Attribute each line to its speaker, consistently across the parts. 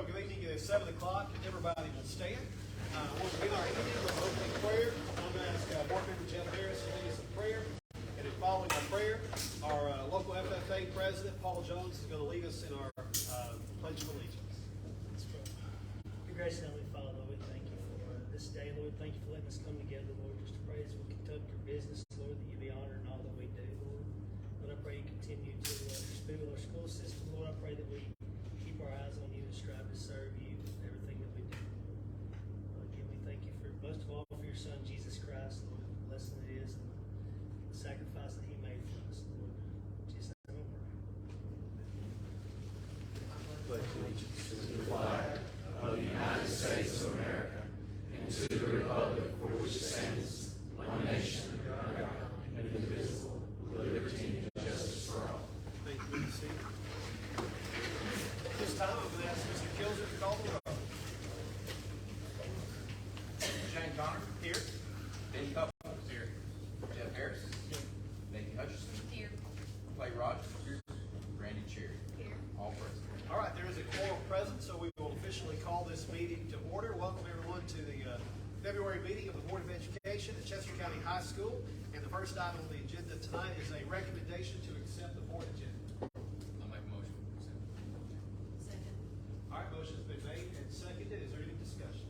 Speaker 1: Well, good evening. It is 7 o'clock. Everybody will stand. We'll begin our evening with opening prayer. I'm going to ask Board Member Jeff Harris to lead us in prayer. And then following our prayer, our local FFA President, Paul Jones, is going to lead us in our Pledge of Allegiance.
Speaker 2: Your gracious Heavenly Father, Lord, we thank you for this day. Lord, thank you for letting us come together, Lord, just to praise and conduct your business, Lord, that you be honored in all that we do, Lord. Lord, I pray you continue to speak with our school system. Lord, I pray that we keep our eyes on you and strive to serve you in everything that we do. Lord, again, we thank you for, most of all, for your Son, Jesus Christ, Lord, the blessing it is and the sacrifice that he made for us, Lord. In Jesus' name we pray.
Speaker 3: Pledge allegiance to the flag of the United States of America and to the republic for which it stands, one nation, under God, indivisible, with liberty and justice for all.
Speaker 1: Thank you, Mr. Steve. At this time, I'm going to ask Mr. Kilzer to call the roll.
Speaker 4: Shane Connor.
Speaker 1: Here.
Speaker 4: Benny Cup. Here. Jeff Harris.
Speaker 1: Here.
Speaker 4: Nikki Hutchison.
Speaker 5: Here.
Speaker 4: Clay Rogers. Here. Randy Cherry.
Speaker 5: Here.
Speaker 4: All present.
Speaker 1: All right, there is a quorum present, so we will officially call this meeting to order. Welcome everyone to the February meeting of the Board of Education at Chester County High School. And the first item on the agenda tonight is a recommendation to accept the board agenda.
Speaker 4: I'll make a motion.
Speaker 5: Second.
Speaker 1: All right, motion's been made and seconded. Is there any discussion?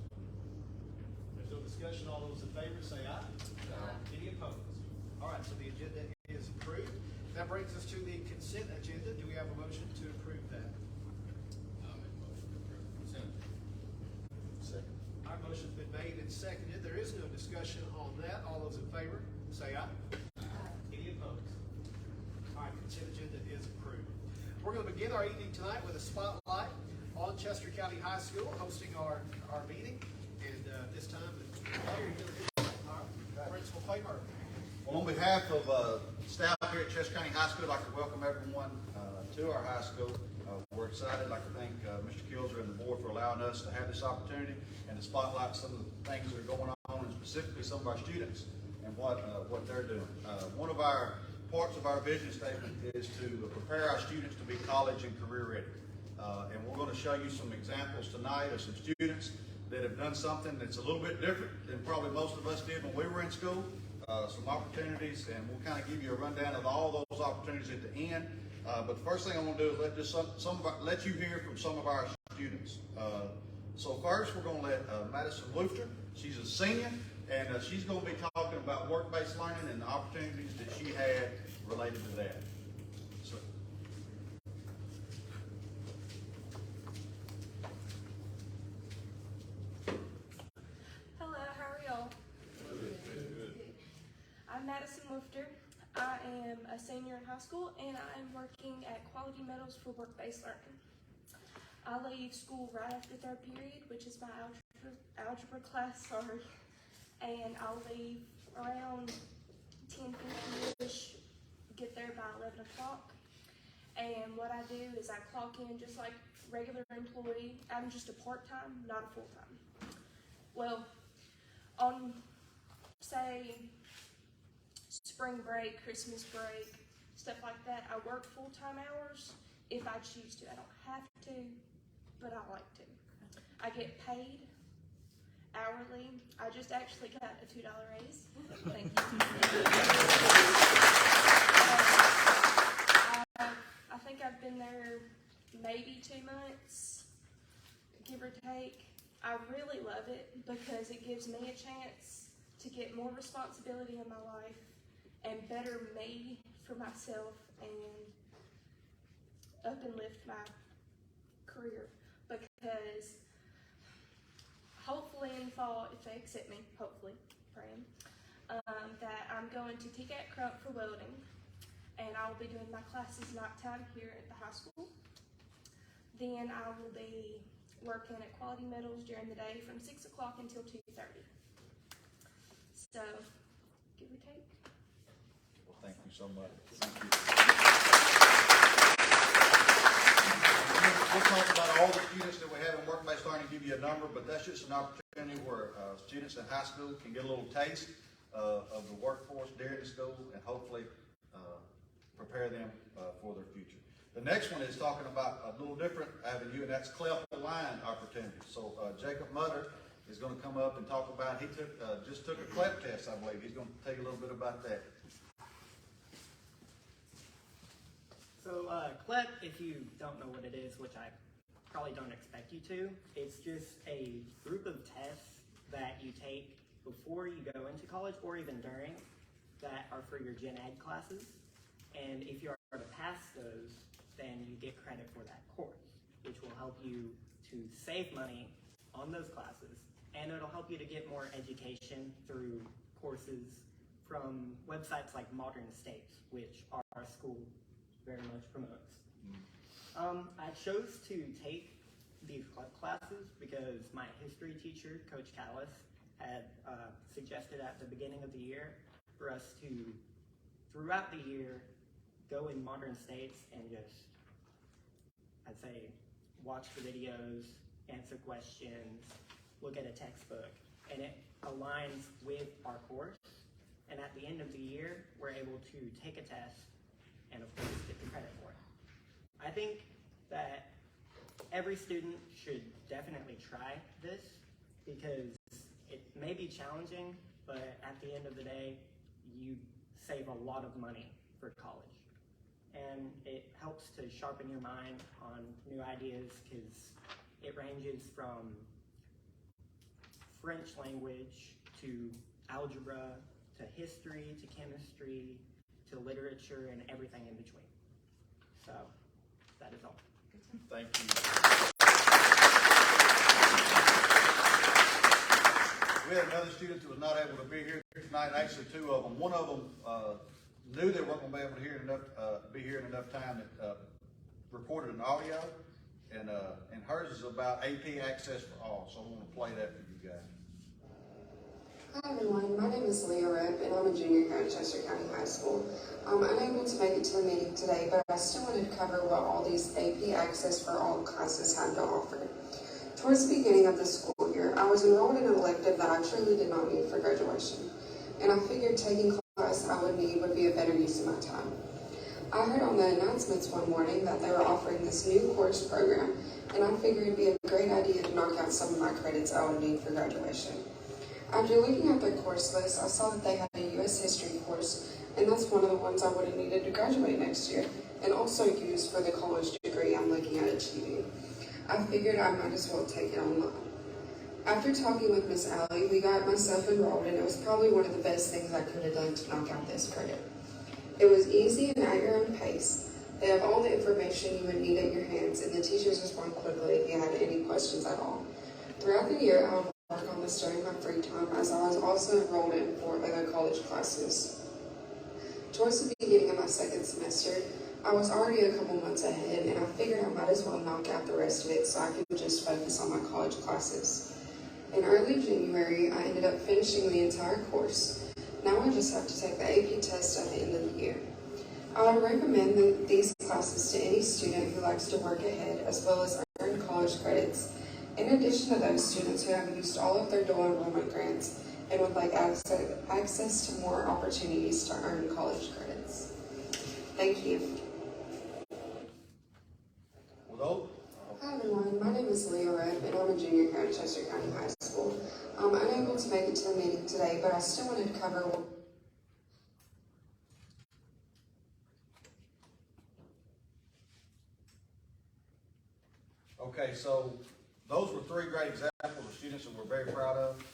Speaker 1: There's no discussion. All those in favor say aye.
Speaker 5: Aye.
Speaker 1: Any opposed? All right, so the agenda is approved. That brings us to the consent agenda. Do we have a motion to approve that?
Speaker 4: I'll make a motion to approve consent.
Speaker 1: Second. Our motion's been made and seconded. There is no discussion on that. All those in favor, say aye. Any opposed? All right, consent agenda is approved. We're going to begin our evening tonight with a spotlight on Chester County High School, hosting our meeting. And this time, our Principal Clay Murphy.
Speaker 6: Well, on behalf of staff here at Chester County High School, I'd like to welcome everyone to our high school. We're excited. I'd like to thank Mr. Kilzer and the board for allowing us to have this opportunity and to spotlight some of the things that are going on, and specifically some of our students and what they're doing. One of our parts of our vision statement is to prepare our students to be college and career ready. And we're going to show you some examples tonight of some students that have done something that's a little bit different than probably most of us did when we were in school. Some opportunities, and we'll kind of give you a rundown of all those opportunities at the end. But the first thing I want to do is let you hear from some of our students. So first, we're going to let Madison Lufter. She's a senior, and she's going to be talking about work-based learning and the opportunities that she had related to that. So,
Speaker 7: Hello, how are y'all? I'm Madison Lufter. I am a senior in high school, and I am working at Quality Metals for work-based learning. I leave school right after third period, which is my algebra class, and I'll leave around 10:50-ish, get there by 11 o'clock. And what I do is I clock in just like regular employee. I'm just a part-time, not a full-time. Well, on, say, spring break, Christmas break, stuff like that, I work full-time hours if I choose to. I don't have to, but I like to. I get paid hourly. I just actually got a $2 raise. Thank you. I think I've been there maybe 2 months, give or take. I really love it because it gives me a chance to get more responsibility in my life and better me for myself and uplift my career, because hopefully in the fall, if they accept me, hopefully, praying, that I'm going to TCAT Crump for welding, and I will be doing my classes nighttime here at the high school. Then I will be working at Quality Metals during the day from 6 o'clock until 2:30. So, give or take.
Speaker 6: well, thank you so much. Thank you. We'll talk about all the students that we have in work-based learning, give you a number, but that's just an opportunity where students in high school can get a little taste of the workforce during the school and hopefully prepare them for their future. The next one is talking about a little different avenue, and that's cleft the line opportunities. So Jacob Mutter is going to come up and talk about, he just took a cleft test, I believe. He's going to tell you a little bit about that.
Speaker 8: So CLEP, if you don't know what it is, which I probably don't expect you to, it's just a group of tests that you take before you go into college or even during that are for your gen ed classes. And if you are to pass those, then you get credit for that course, which will help you to save money on those classes, and it'll help you to get more education through courses from websites like Modern States, which our school very much promotes. I chose to take these classes because my history teacher, Coach Callis, had suggested at the beginning of the year for us to, throughout the year, go in Modern States and just, I'd say, watch the videos, answer questions, look at a textbook, and it aligns with our course. And at the end of the year, we're able to take a test and of course get the credit for it. I think that every student should definitely try this because it may be challenging, but at the end of the day, you save a lot of money for college. And it helps to sharpen your mind on new ideas because it ranges from French language to algebra to history to chemistry to literature and everything in between. So that is all.
Speaker 6: Thank you. We had another student who was not able to be here tonight, actually two of them. One of them knew they weren't going to be able to be here in enough time that recorded an audio, and hers is about AP Access for All, so I want to play that for you guys.
Speaker 9: Hi everyone, my name is Leah Rep and I'm a junior here at Chester County High School. I'm unable to make it to the meeting today, but I still wanted to cover what all these AP Access for All classes have to offer. Towards the beginning of the school year, I was enrolled in an elective that I truly did not need for graduation, and I figured taking class I would need would be a better use of my time. I heard on the announcements one morning that they were offering this new course program, and I figured it'd be a great idea to knock out some of my credits I would need for graduation. After looking at their course list, I saw that they had a U.S. history course, and that's one of the ones I would have needed to graduate next year, and also use for the college degree I'm looking at achieving. I figured I might as well take it online. After talking with Miss Allie, we got myself enrolled, and it was probably one of the best things I could have done to knock out this credit. It was easy and at your own pace. They have all the information you would need at your hands, and the teachers respond quickly if you had any questions at all. Throughout the year, I would work on this during my free time, as I was also enrolled in 4 other college classes. Towards the beginning of my second semester, I was already a couple months ahead, and I figured I might as well knock out the rest of it so I could just focus on my college classes. In early January, I ended up finishing the entire course. Now I just have to take the AP test at the end of the year. I would recommend these classes to any student who likes to work ahead as well as earn college credits, in addition to those students who have used all of their dual enrollment grants and would like access to more opportunities to earn college credits. Thank you. Hi everyone, my name is Leah Rep and I'm a junior here at Chester County High School. I'm unable to make it to the meeting today, but I still wanted to cover
Speaker 6: Okay, so those were 3 great examples of students that we're very proud of.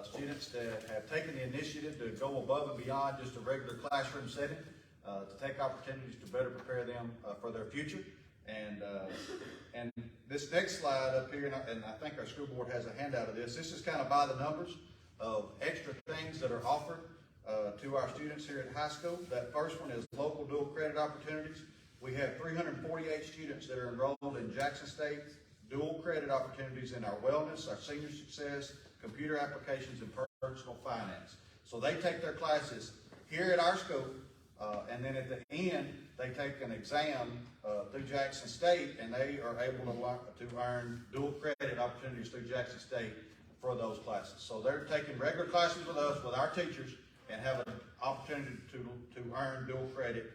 Speaker 6: Students that have taken the initiative to go above and beyond just a regular classroom setting, to take opportunities to better prepare them for their future. And this next slide up here, and I think our school board has a handout of this. This is kind of by the numbers of extra things that are offered to our students here at high school. That first one is local dual credit opportunities. We have 348 students that are enrolled in Jackson State dual credit opportunities in our wellness, our senior success, computer applications, and personal finance. So they take their classes here at our school, and then at the end, they take an exam through Jackson State, and they are able to earn dual credit opportunities through Jackson State for those classes. So they're taking regular classes with us, with our teachers, and have an opportunity to earn dual credit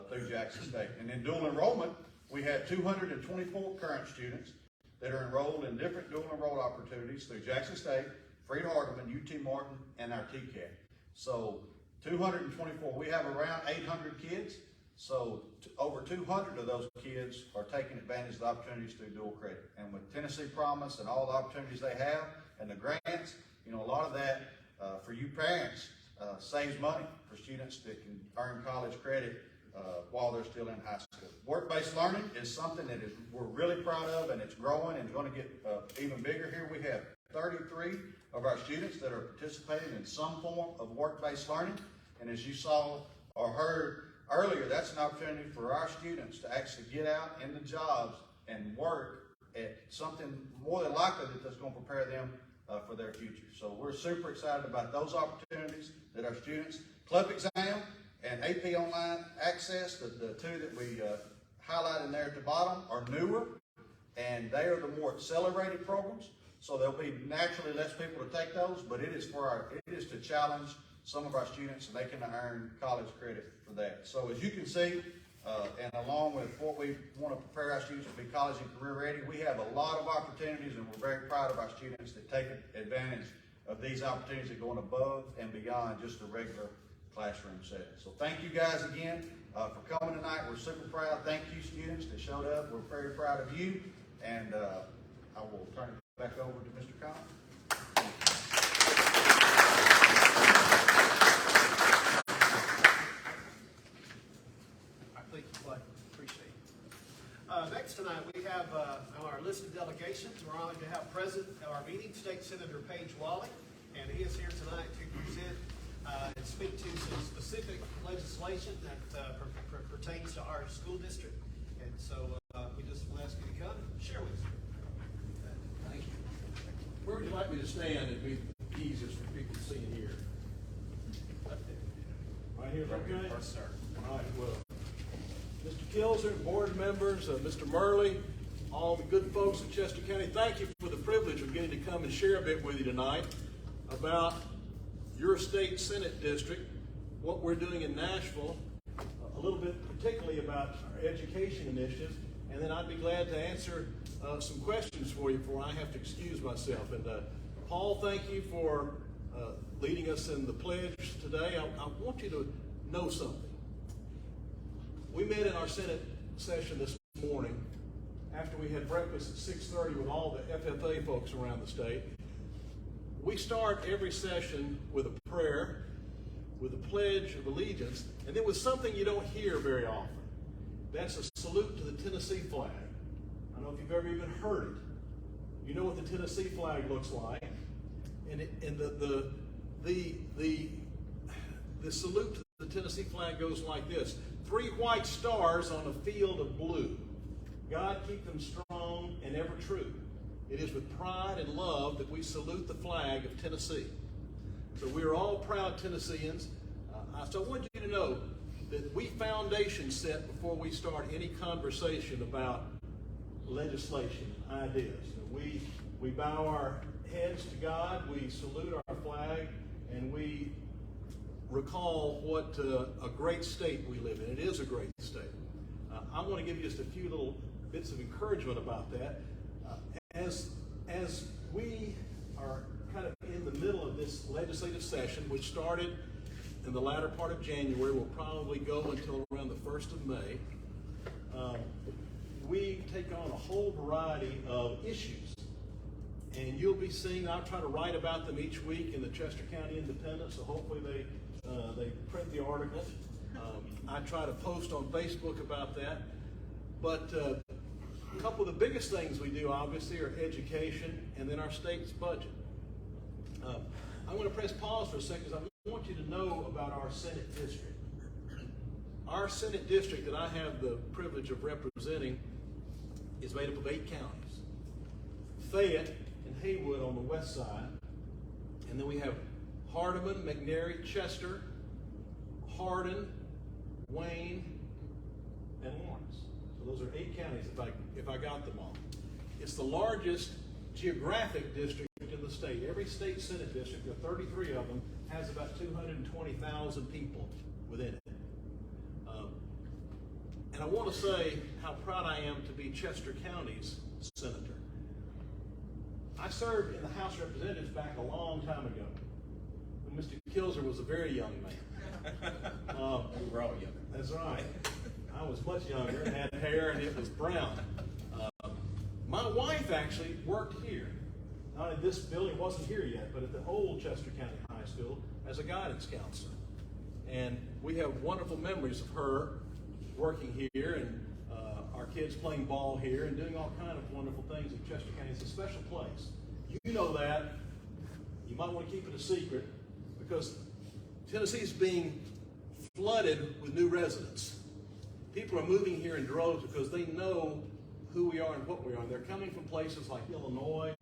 Speaker 6: through Jackson State. And in dual enrollment, we had 224 current students that are enrolled in different dual enrolled opportunities through Jackson State, Freed Hardeman, UT Martin, and our TCAT. So 224, we have around 800 kids. So over 200 of those kids are taking advantage of the opportunities through dual credit. And with Tennessee Promise and all the opportunities they have and the grants, you know, a lot of that for you parents saves money for students that can earn college credit while they're still in high school. Work-based learning is something that we're really proud of, and it's growing and going to get even bigger here. We have 33 of our students that are participating in some form of work-based learning. And as you saw or heard earlier, that's an opportunity for our students to actually get out into jobs and work at something more than likely that's going to prepare them for their future. So we're super excited about those opportunities that our students, Club Exam and AP Online Access, the two that we highlight in there at the bottom, are newer, and they are the more accelerated programs. So there'll be naturally less people to take those, but it is to challenge some of our students, and they can earn college credit for that. So as you can see, and along with what we want to prepare our students to be college and career ready, we have a lot of opportunities, and we're very proud of our students that take advantage of these opportunities that go above and beyond just a regular classroom setting. So thank you guys again for coming tonight. We're super proud. Thank you, students that showed up. We're very proud of you, and I will turn it back over to Mr. Collins.
Speaker 1: Thank you, Clay. Appreciate it. Next tonight, we have on our list of delegations, we're honored to have present at our meeting State Senator Paige Wally, and he is here tonight to present and speak to some specific legislation that pertains to our school district. And so we just will ask you to come and share with us.
Speaker 10: Thank you. Where would you like me to stand? It'd be easiest for people to see and hear. Right here, okay?
Speaker 1: Yes, sir.
Speaker 10: All right, well, Mr. Kilzer, board members, Mr. Murley, all the good folks of Chester County, thank you for the privilege of getting to come and share a bit with you tonight about your state Senate district, what we're doing in Nashville, a little bit particularly about our education initiatives, and then I'd be glad to answer some questions for you before I have to excuse myself. And Paul, thank you for leading us in the pledge today. I want you to know something. We met in our Senate session this morning after we had breakfast at 6:30 with all the FFA folks around the state. We start every session with a prayer, with a pledge of allegiance, and then with something you don't hear very often. That's a salute to the Tennessee flag. I don't know if you've ever even heard it. You know what the Tennessee flag looks like, and the salute to the Tennessee flag goes like this: 3 white stars on a field of blue. God keep them strong and ever true. It is with pride and love that we salute the flag of Tennessee. So we are all proud Tennesseans. So I want you to know that we foundation set before we start any conversation about legislation, ideas. We bow our heads to God, we salute our flag, and we recall what a great state we live in. It is a great state. I want to give you just a few little bits of encouragement about that. As we are kind of in the middle of this legislative session, which started in the latter part of January, will probably go until around the 1st of May, we take on a whole variety of issues. And you'll be seeing, I'll try to write about them each week in the Chester County Independent, so hopefully they print the article. I try to post on Facebook about that. But a couple of the biggest things we do, obviously, are education and then our state's budget. I'm going to press pause for a second because I want you to know about our Senate district. Our Senate district that I have the privilege of representing is made up of 8 counties. Fayette and Haywood on the west side, and then we have Hardeman, McNairy, Chester, Hardin, Wayne, and Lawrence. So those are 8 counties if I got them all. It's the largest geographic district in the state. Every state Senate district, there are 33 of them, has about 220,000 people within it. And I want to say how proud I am to be Chester County's senator. I served in the House of Representatives back a long time ago, when Mr. Kilzer was a very young man.
Speaker 4: We were all young.
Speaker 10: That's right. I was much younger and had hair, and it was brown. My wife actually worked here, not in this building, wasn't here yet, but at the old Chester County High School as a guidance counselor. And we have wonderful memories of her working here, and our kids playing ball here and doing all kind of wonderful things in Chester County. It's a special place. You know that. You might want to keep it a secret, because Tennessee's being flooded with new residents. People are moving here in droves because they know who we are and what we are. They're coming from places like Illinois,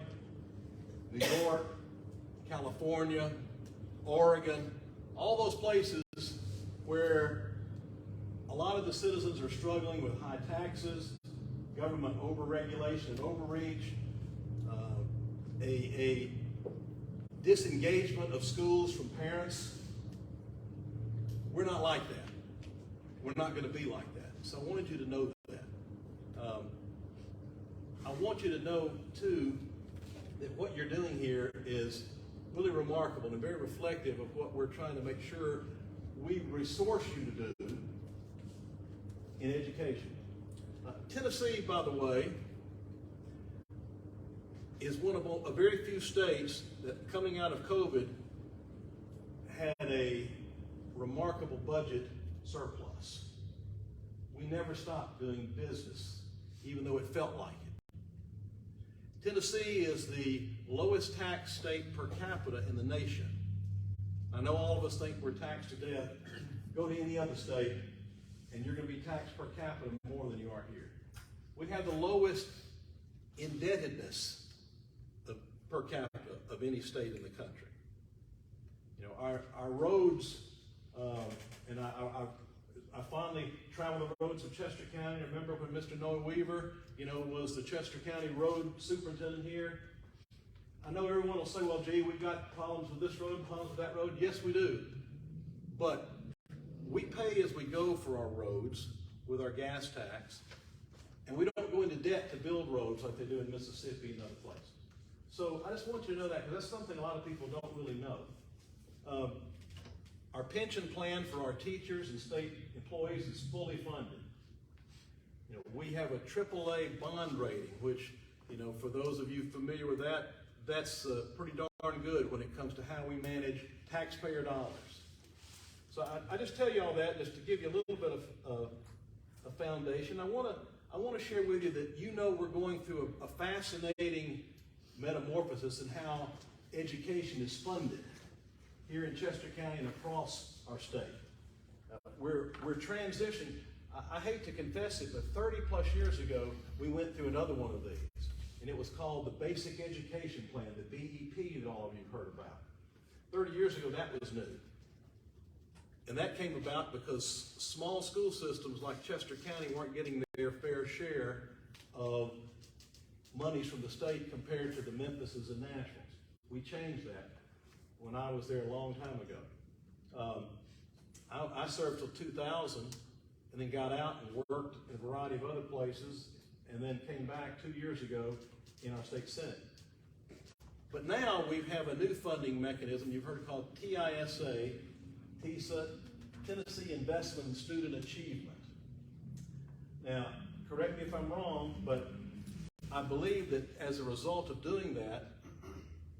Speaker 10: New York, California, Oregon, all those places where a lot of the citizens are struggling with high taxes, government overregulation and overreach, a disengagement of schools from parents. We're not like that. We're not going to be like that. So I wanted you to know that. I want you to know, too, that what you're doing here is really remarkable and very reflective of what we're trying to make sure we resource you to do in education. Tennessee, by the way, is one of a very few states that, coming out of COVID, had a remarkable budget surplus. We never stopped doing business, even though it felt like it. Tennessee is the lowest tax state per capita in the nation. I know all of us think we're taxed to death. Go to any other state, and you're going to be taxed per capita more than you are here. We have the lowest indebtedness per capita of any state in the country. You know, our roads, and I fondly travel the roads of Chester County. I remember when Mr. Noah Weaver, was the Chester County road superintendent here. I know everyone will say, well, gee, we've got problems with this road, problems with that road. Yes, we do. But we pay as we go for our roads with our gas tax, and we don't go into debt to build roads like they do in Mississippi and other places. So I just want you to know that, because that's something a lot of people don't really know. Our pension plan for our teachers and state employees is fully funded. We have a AAA bond rating, which, for those of you familiar with that, that's pretty darn good when it comes to how we manage taxpayer dollars. So I just tell you all that just to give you a little bit of a foundation. I want to share with you that we're going through a fascinating metamorphosis in how education is funded here in Chester County and across our state. We're transitioning. I hate to confess it, but 30 plus years ago, we went through another one of these, and it was called the Basic Education Plan, the BEP that all of you have heard about. 30 years ago, that was new. And that came about because small school systems like Chester County weren't getting their fair share of monies from the state compared to the Memphises and Nashvilles. We changed that when I was there a long time ago. I served till 2000 and then got out and worked in a variety of other places, and then came back 2 years ago in our state senate. But now we have a new funding mechanism you've heard called TISA, Tennessee Investment in Student Achievement. Now, correct me if I'm wrong, but I believe that as a result of doing that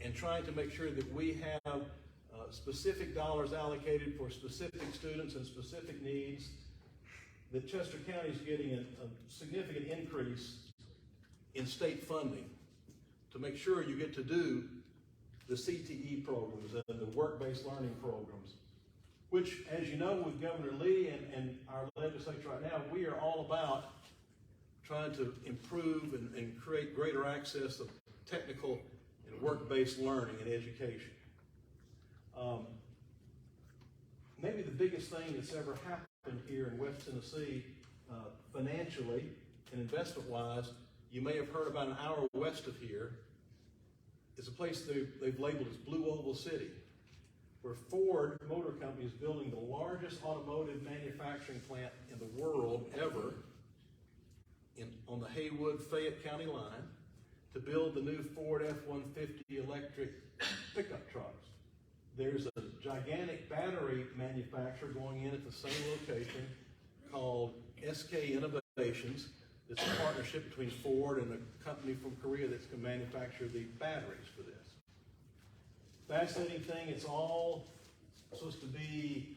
Speaker 10: and trying to make sure that we have specific dollars allocated for specific students and specific needs, that Chester County is getting a significant increase in state funding to make sure you get to do the CTE programs and the work-based learning programs, which, as you know, with Governor Lee and our legislature right now, we are all about trying to improve and create greater access of technical and work-based learning and education. Maybe the biggest thing that's ever happened here in West Tennessee, financially and investment-wise, you may have heard about an hour west of here. It's a place they've labeled as Blue Oval City, where Ford Motor Company is building the largest automotive manufacturing plant in the world ever on the Haywood-Fayette County line to build the new Ford F-150 electric pickup trucks. There's a gigantic battery manufacturer going in at the same location called SK Innovations. It's a partnership between Ford and a company from Korea that's going to manufacture the batteries for this. Fascinating thing, it's all supposed to be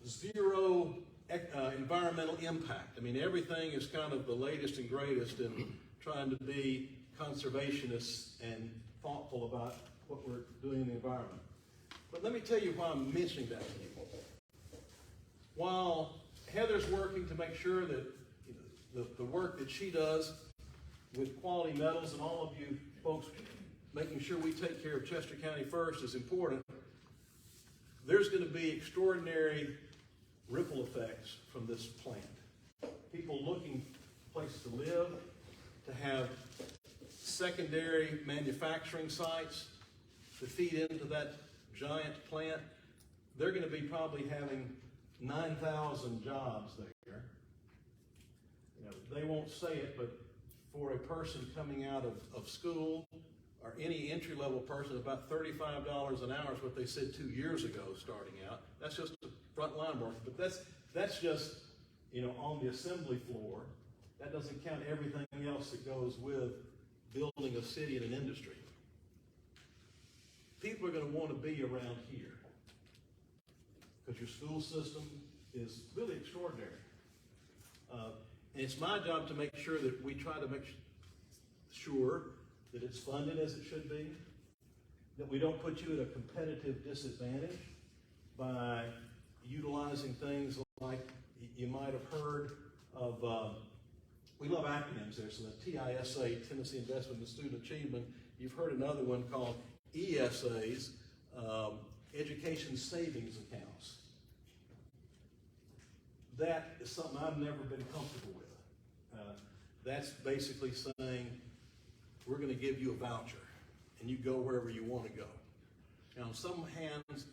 Speaker 10: zero environmental impact. I mean, everything is kind of the latest and greatest in trying to be conservationists and thoughtful about what we're doing in the environment. But let me tell you why I'm mentioning that to you. While Heather's working to make sure that the work that she does with Quality Metals and all of you folks making sure we take care of Chester County first is important, there's going to be extraordinary ripple effects from this plant. People looking for places to live, to have secondary manufacturing sites to feed into that giant plant. They're going to be probably having 9,000 jobs there. You know, they won't say it, but for a person coming out of school or any entry-level person, about $35 an hour is what they said 2 years ago starting out. That's just the frontline work, but that's just, you know, on the assembly floor. That doesn't count everything else that goes with building a city and an industry. People are going to want to be around here because your school system is really extraordinary. And it's my job to make sure that we try to make sure that it's funded as it should be, that we don't put you at a competitive disadvantage by utilizing things like you might have heard of, we love acronyms there, so the TISA, Tennessee Investment in Student Achievement. You've heard another one called ESAs, Education Savings Accounts. That is something I've never been comfortable with. That's basically saying, we're going to give you a voucher, and you go wherever you want to go. Now,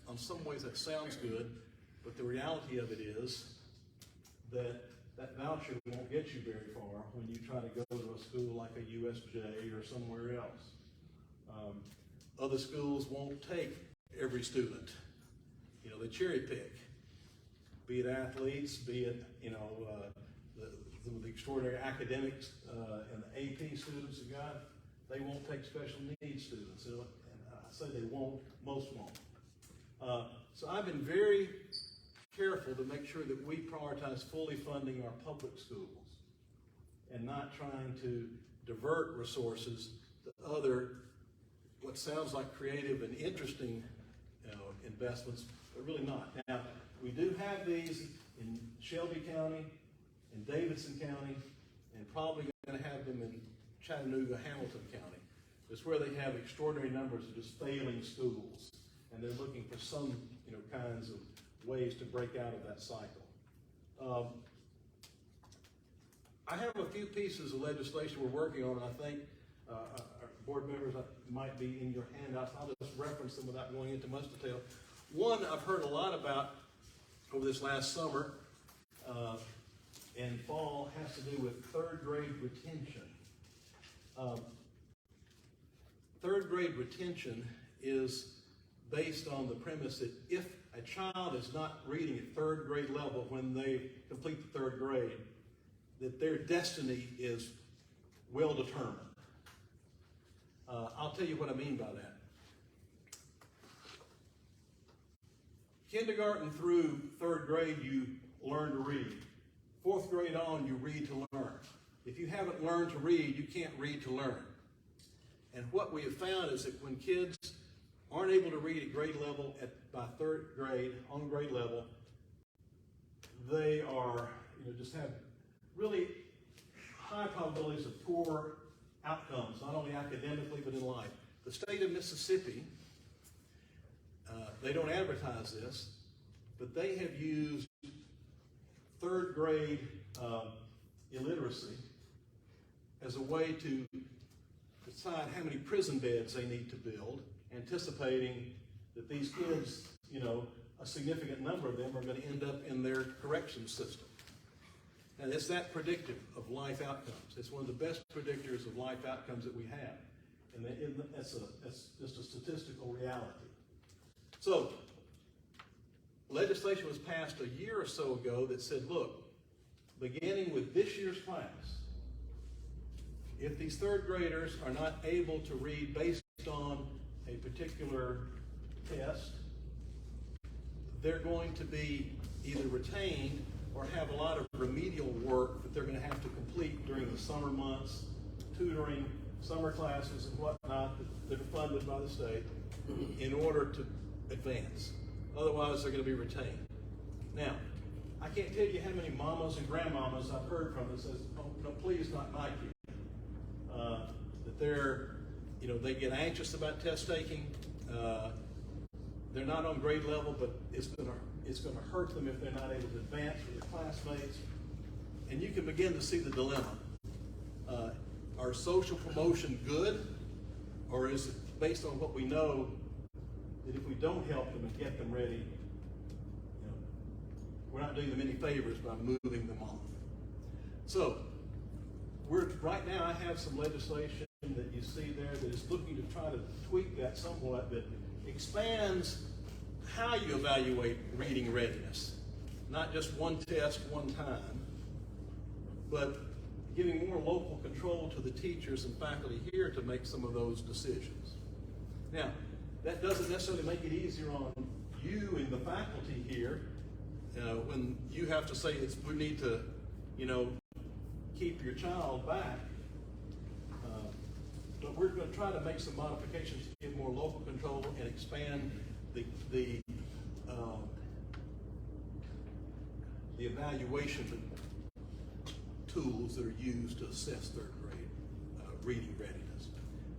Speaker 10: on some ways that sounds good, but the reality of it is that that voucher won't get you very far when you try to go to a school like a USJ or somewhere else. Other schools won't take every student. You know, they cherry pick, be it athletes, be it, you know, the extraordinary academics and the AP students you got. They won't take special needs students. And I say they won't, most won't. So I've been very careful to make sure that we prioritize fully funding our public schools and not trying to divert resources to other, what sounds like creative and interesting, you know, investments, but really not. Now, we do have these in Shelby County, in Davidson County, and probably going to have them in Chattanooga, Hamilton County. It's where they have extraordinary numbers of just failing schools, and they're looking for some, you know, kinds of ways to break out of that cycle. I have a few pieces of legislation we're working on, and I think our board members might be in your handouts. I'll just reference them without going into much detail. One I've heard a lot about over this last summer and fall has to do with third grade retention. Third grade retention is based on the premise that if a child is not reading at third grade level when they complete the third grade, that their destiny is well determined. I'll tell you what I mean by that. Kindergarten through third grade, you learn to read. Fourth grade on, you read to learn. If you haven't learned to read, you can't read to learn. And what we have found is that when kids aren't able to read at grade level by third grade, on grade level, they are, you know, just have really high probabilities of poor outcomes, not only academically but in life. The state of Mississippi, they don't advertise this, but they have used third grade illiteracy as a way to decide how many prison beds they need to build, anticipating that these kids, you know, a significant number of them are going to end up in their corrections system. And it's that predictive of life outcomes. It's one of the best predictors of life outcomes that we have. And that's just a statistical reality. So, legislation was passed a year or so ago that said, look, beginning with this year's class, if these third graders are not able to read based on a particular test, they're going to be either retained or have a lot of remedial work that they're going to have to complete during the summer months, tutoring, summer classes and whatnot that are funded by the state in order to advance. Otherwise, they're going to be retained. Now, I can't tell you how many mamas and grandmamas I've heard from that says, oh, no, please not my kid. That they're, they get anxious about test taking. They're not on grade level, but it's going to hurt them if they're not able to advance with their classmates. And you can begin to see the dilemma. Are social promotion good, or is it based on what we know that if we don't help them and get them ready, we're not doing them any favors by moving them off. So, right now I have some legislation that you see there that is looking to try to tweak that somewhat, that expands how you evaluate reading readiness. Not just one test, one time, but giving more local control to the teachers and faculty here to make some of those decisions. Now, that doesn't necessarily make it easier on you and the faculty here when you have to say we need to, keep your child back. But we're going to try to make some modifications to give more local control and expand the evaluation tools that are used to assess third grade reading readiness.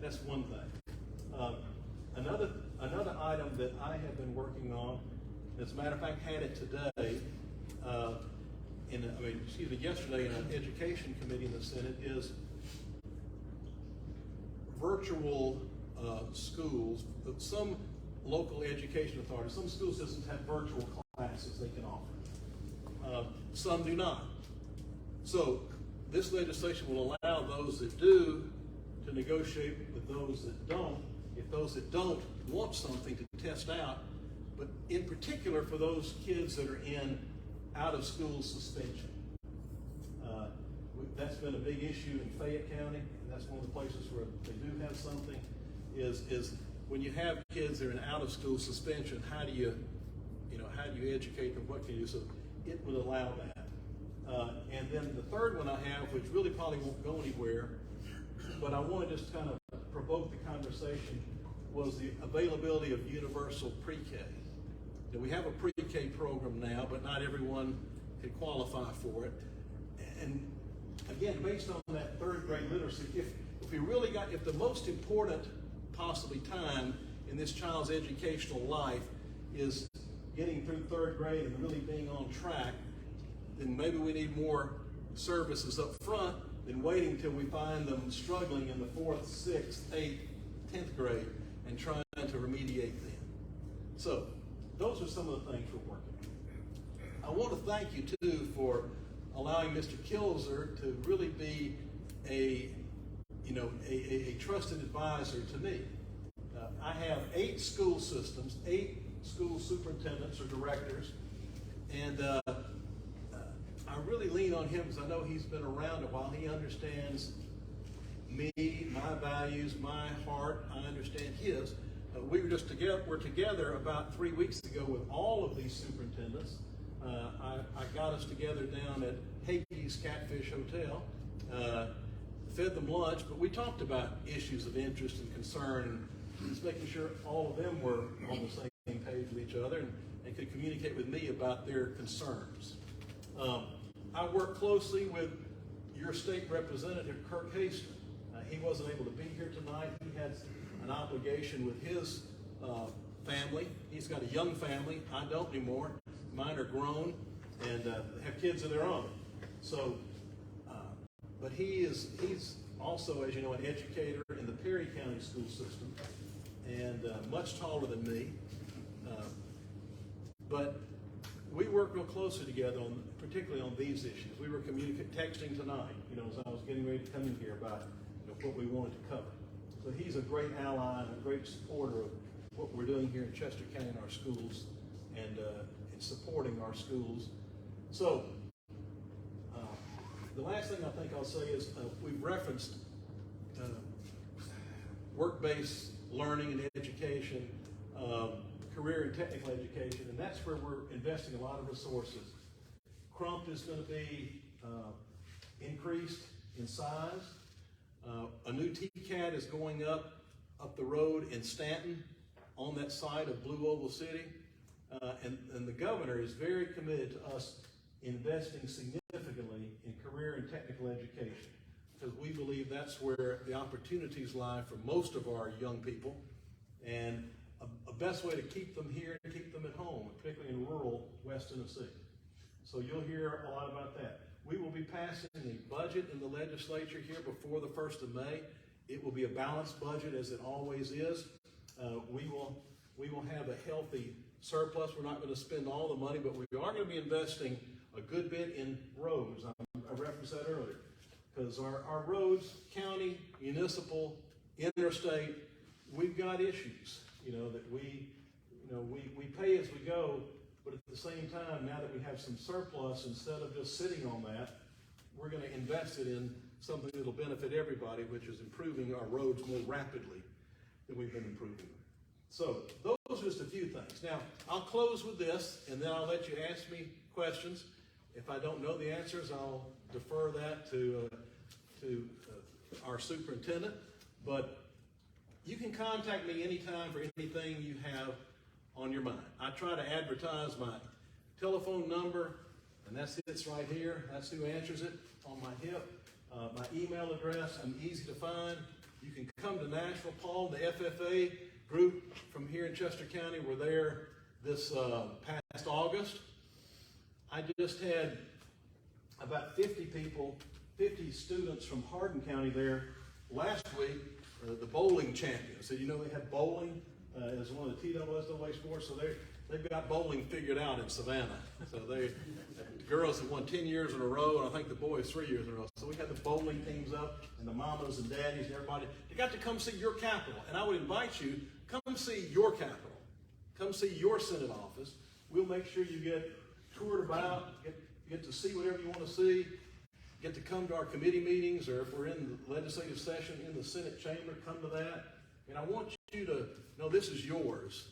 Speaker 10: That's one thing. Another item that I have been working on, as a matter of fact, had it today, yesterday in an education committee in the Senate, is virtual schools. Some local education authorities, some school systems have virtual classes they can offer. Some do not. So this legislation will allow those that do to negotiate with those that don't, if those that don't want something to test out, but in particular for those kids that are in out-of-school suspension. That's been a big issue in Fayette County, and that's one of the places where they do have something, is when you have kids that are in out-of-school suspension, how do you educate them, what can you do? So it would allow that. And then the third one I have, which really probably won't go anywhere, but I want to just kind of provoke the conversation, was the availability of universal pre-K. Now, we have a pre-K program now, but not everyone can qualify for it. And again, based on that third grade literacy, if the most important possibly time in this child's educational life is getting through third grade and really being on track, then maybe we need more services up front than waiting till we find them struggling in the 4th, 6th, 8th, 10th grade and trying to remediate them. So, those are some of the things we're working on. I want to thank you too for allowing Mr. Kilzer to really be a trusted advisor to me. I have 8 school systems, 8 school superintendents or directors, and I really lean on him because I know he's been around a while. He understands me, my values, my heart. I understand his. We're together about 3 weeks ago with all of these superintendents. I got us together down at Hakey's Catfish Hotel, fed them lunch, but we talked about issues of interest and concern, and just making sure all of them were on the same page with each other and could communicate with me about their concerns. I work closely with your state representative, Kirk Haston. He wasn't able to be here tonight. He had an obligation with his family. He's got a young family. I don't anymore. Mine are grown and have kids of their own. So, but he's also, as you know, an educator in the Perry County school system and much taller than me. But we work real closely together on, particularly on these issues. We were texting tonight, as I was getting ready to come in here about what we wanted to cover. So he's a great ally and a great supporter of what we're doing here in Chester County in our schools and supporting our schools. So the last thing I think I'll say is we've referenced work-based learning and education, career and technical education, and that's where we're investing a lot of resources. Crump is going to be increased in size. A new TCAT is going up the road in Stanton on that site of Blue Oval City. And the governor is very committed to us investing significantly in career and technical education, because we believe that's where the opportunities lie for most of our young people, and a best way to keep them here and keep them at home, particularly in rural West Tennessee. So you'll hear a lot about that. We will be passing a budget in the legislature here before the 1st of May. It will be a balanced budget, as it always is. We will have a healthy surplus. We're not going to spend all the money, but we are going to be investing a good bit in roads. I referenced that earlier, because our roads, county, municipal, interstate, we've got issues, that we pay as we go, but at the same time, now that we have some surplus, instead of just sitting on that, we're going to invest it in something that'll benefit everybody, which is improving our roads more rapidly than we've been improving. So those are just a few things. Now, I'll close with this, and then I'll let you ask me questions. If I don't know the answers, I'll defer that to our superintendent. But you can contact me anytime for anything you have on your mind. I try to advertise my telephone number, and that sits right here. That's who answers it on my hip. My email address, I'm easy to find. You can come to Nashville. Paul, the FFA group from here in Chester County were there this past August. I just had about 50 students from Hardin County there last week, the bowling champions. So they have bowling as one of the TSSAA sports, so they've got bowling figured out in Savannah. So the girls have won 10 years in a row, and I think the boys 3 years in a row. So we had the bowling teams up, and the mamas and daddies and everybody. They got to come see your capital, and I would invite you, come see your capital. Come see your Senate office. We'll make sure you get toured about, get to see whatever you want to see, get to come to our committee meetings, or if we're in the legislative session in the Senate chamber, come to that. And I want you to know this is yours.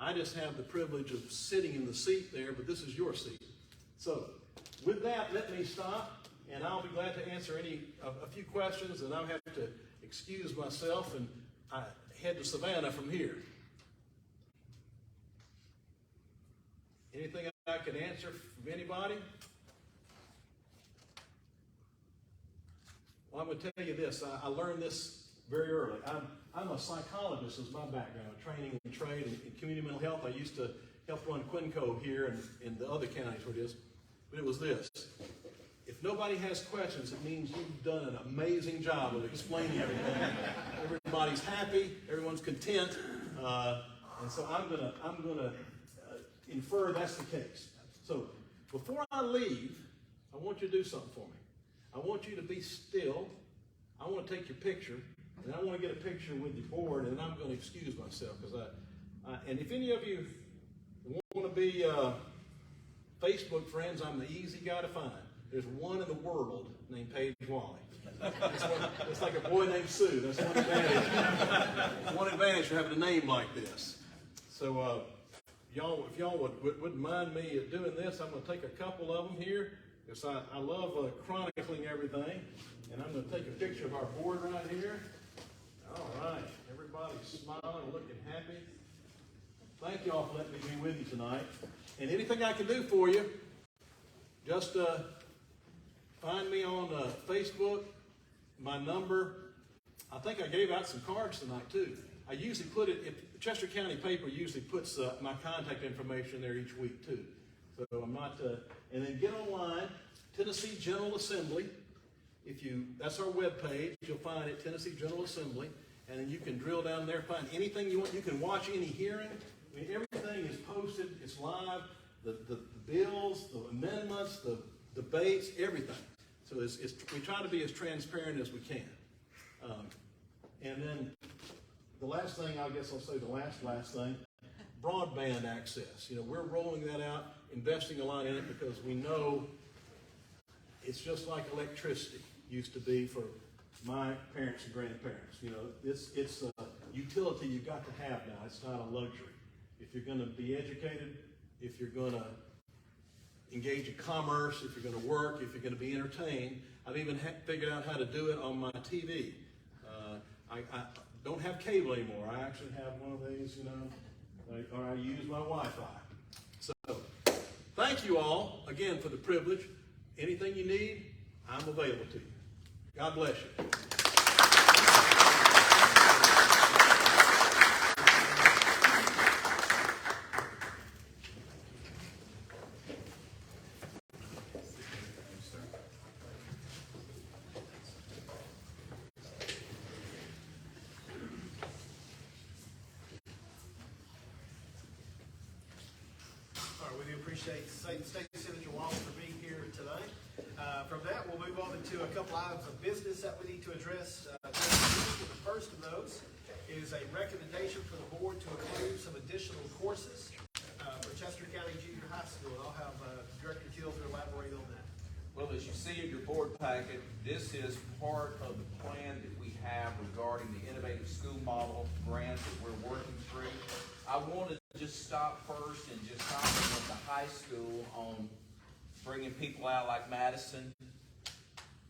Speaker 10: I just have the privilege of sitting in the seat there, but this is your seat. So with that, let me stop, and I'll be glad to answer a few questions, and I'll have to excuse myself and I head to Savannah from here. Anything I can answer from anybody? Well, I'm going to tell you this. I learned this very early. I'm a psychologist is my background, training in trade and community mental health. I used to help run Quinco here and in the other counties where it is. But it was this. If nobody has questions, it means you've done an amazing job of explaining everything. Everybody's happy. Everyone's content. And so I'm gonna infer that's the case. So before I leave, I want you to do something for me. I want you to be still. I want to take your picture, and I want to get a picture with your board, and I'm going to excuse myself because and if any of you want to be Facebook friends, I'm the easy guy to find. There's one in the world named Paige Wally. It's like a boy named Sue. That's one advantage. One advantage for having a name like this. So if y'all wouldn't mind me doing this, I'm going to take a couple of them here because I love chronicling everything. And I'm going to take a picture of our board right here. All right. Everybody's smiling and looking happy. Thank you all for letting me be with you tonight. And anything I can do for you, just find me on Facebook, my number. I think I gave out some cards tonight too. I usually put it, if Chester County paper usually puts my contact information there each week too. So I'm not, and then get online, Tennessee General Assembly. That's our webpage. You'll find it, Tennessee General Assembly. And then you can drill down there, find anything you want. You can watch any hearing. I mean, everything is posted. It's live. the bills, the amendments, the debates, everything. So we try to be as transparent as we can. And then the last thing, I guess I'll say the last thing, broadband access. You know, we're rolling that out, investing a lot in it because we know it's just like electricity used to be for my parents and grandparents. You know, it's a utility you've got to have now. It's not a luxury. If you're going to be educated, if you're going to engage in commerce, if you're going to work, if you're going to be entertained, I've even figured out how to do it on my TV. I don't have cable anymore. I actually have one of these, you know, or I use my Wi-Fi. So, thank you all again for the privilege. Anything you need, I'm available to you. God bless you.
Speaker 1: Appreciate State Senator Walls for being here today. From that, we'll move on to a couple items of business that we need to address. The first of those is a recommendation for the board to approve some additional courses for Chester County Junior High School. I'll have Director Kilzer elaborate on that.
Speaker 4: Well, as you see in your board packet, this is part of the plan that we have regarding the Innovative School Model grant that we're working through. I wanted to just stop first and just compliment the high school on bringing people out like Madison,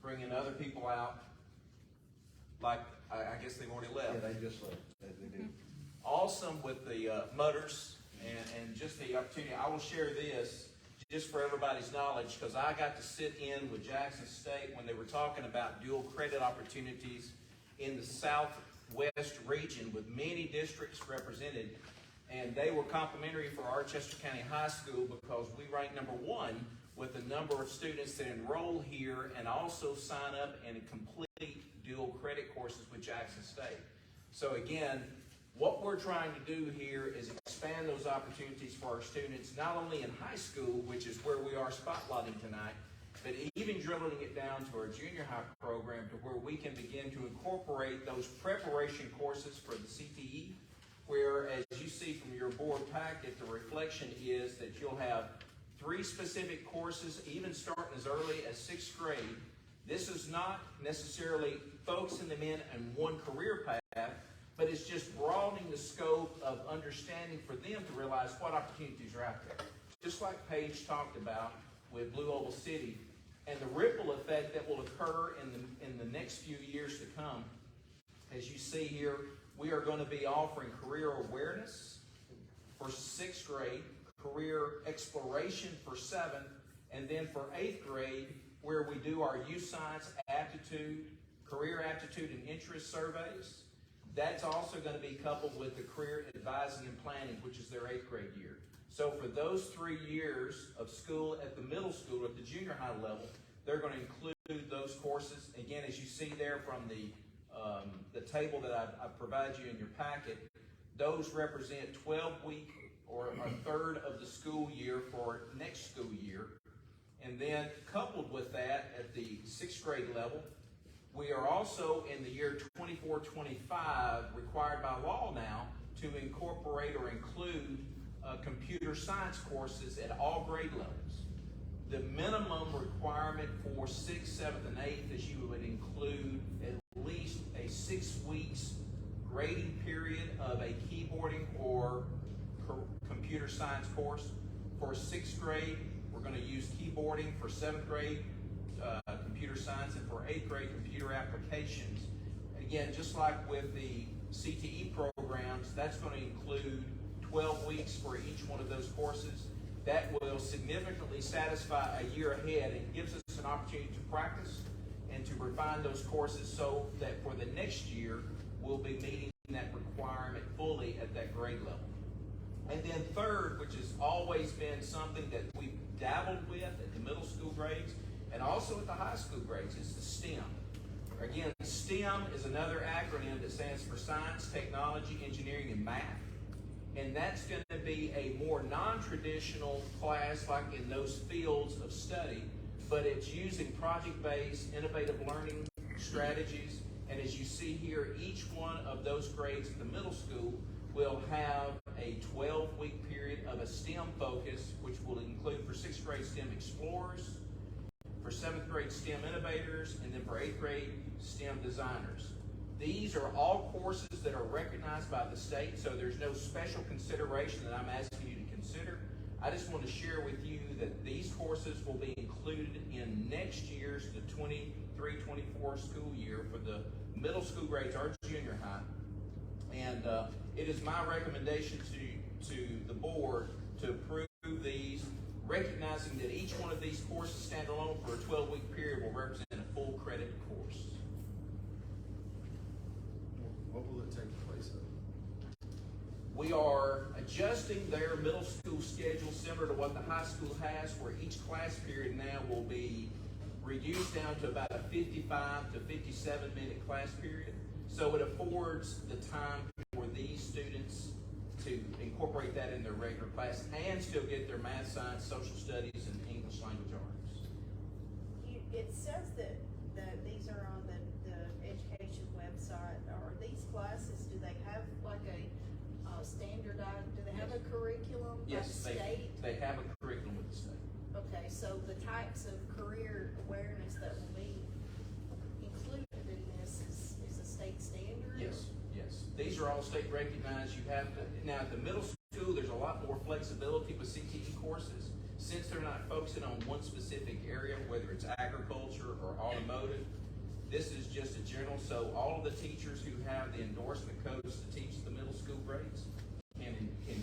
Speaker 4: bringing other people out like, I guess they've already left.
Speaker 6: Yeah, they just left. They did.
Speaker 4: Awesome with the Mutters and just the opportunity. I will share this just for everybody's knowledge because I got to sit in with Jackson State when they were talking about dual credit opportunities in the Southwest region with many districts represented. And they were complimentary for our Chester County High School because we ranked #1 with the number of students that enroll here and also sign up and complete dual credit courses with Jackson State. So again, what we're trying to do here is expand those opportunities for our students, not only in high school, which is where we are spotlighting tonight, but even drilling it down to our junior high program to where we can begin to incorporate those preparation courses for the CTE, where, as you see from your board packet, the reflection is that you'll have 3 specific courses, even starting as early as 6th grade. This is not necessarily focusing them in one career path, but it's just broadening the scope of understanding for them to realize what opportunities are out there. Just like Paige talked about with Blue Oval City, and the ripple effect that will occur in the next few years to come. As you see here, we are going to be offering career awareness for 6th grade, career exploration for 7th, and then for 8th grade, where we do our youth science aptitude, career aptitude and interest surveys. That's also going to be coupled with the career advising and planning, which is their 8th grade year. So for those 3 years of school at the middle school, at the junior high level, they're going to include those courses. Again, as you see there from the table that I provide you in your packet, those represent 12-week or a third of the school year for next school year. And then coupled with that at the 6th grade level, we are also in the year 24-25 required by law now to incorporate or include computer science courses at all grade levels. The minimum requirement for 6th, 7th, and 8th is you would include at least a 6 weeks grading period of a keyboarding or computer science course. For 6th grade, we're going to use keyboarding. For 7th grade, computer science, and for 8th grade, computer applications. Again, just like with the CTE programs, that's going to include 12 weeks for each one of those courses. That will significantly satisfy a year ahead and gives us an opportunity to practice and to refine those courses so that for the next year, we'll be meeting that requirement fully at that grade level. And then third, which has always been something that we've dabbled with at the middle school grades and also at the high school grades, is the STEM. Again, STEM is another acronym that stands for science, technology, engineering, and math. And that's going to be a more non-traditional class, like in those fields of study, but it's using project-based, innovative learning strategies. And as you see here, each one of those grades at the middle school will have a 12-week period of a STEM focus, which will include for 6th grade STEM Explorers, for 7th grade STEM Innovators, and then for 8th grade STEM Designers. These are all courses that are recognized by the state, so there's no special consideration that I'm asking you to consider. I just want to share with you that these courses will be included in next year's, the 23-24 school year for the middle school grades or junior high. And it is my recommendation to the board to approve these, recognizing that each one of these courses stand alone for a 12-week period will represent a full credit course.
Speaker 3: What will it take place of?
Speaker 4: We are adjusting their middle school schedule similar to what the high school has, where each class period now will be reduced down to about a 55 to 57 minute class period. So it affords the time for these students to incorporate that in their regular class and still get their math, science, social studies, and English language arts.
Speaker 5: It says that these are on the education website. Are these classes, do they have like a standardized, do they have a curriculum by the
Speaker 4: Yes,
Speaker 5: state?
Speaker 4: they have a curriculum with the state.
Speaker 5: Okay, so the types of career awareness that will be included in this is a state standard?
Speaker 4: Yes, yes. These are all state recognized. You have to, now at the middle school, there's a lot more flexibility with CTE courses. Since they're not focusing on one specific area, whether it's agriculture or automotive, this is just a general, so all of the teachers who have the endorsement codes to teach the middle school grades can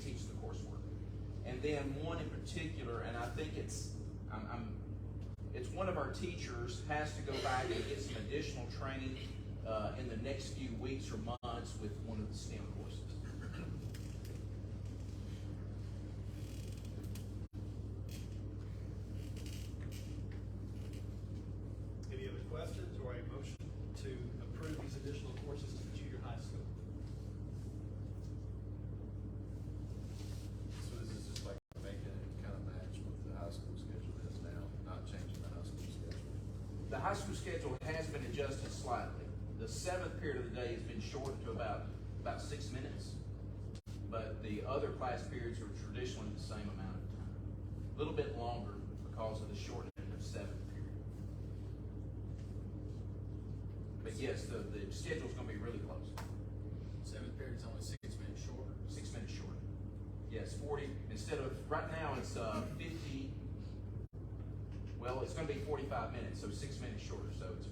Speaker 4: teach the coursework. And then one in particular, and I think it's one of our teachers has to go back and get some additional training in the next few weeks or months with one of the STEM courses.
Speaker 1: Any other questions or a motion to approve these additional courses to the junior high school?
Speaker 3: So this is just like making it kind of match what the high school schedule is now, not changing the high school schedule.
Speaker 4: The high school schedule has been adjusted slightly. The 7th period of the day has been shortened to about 6 minutes, but the other class periods are traditionally the same amount of time. A little bit longer because of the shortening of 7th period. But yes, the schedule's going to be really close.
Speaker 3: 7th period's only 6 minutes shorter.
Speaker 4: 6 minutes shorter. Yes, 40, instead of, right now it's 50, well, it's going to be 45 minutes, so 6 minutes shorter, so it's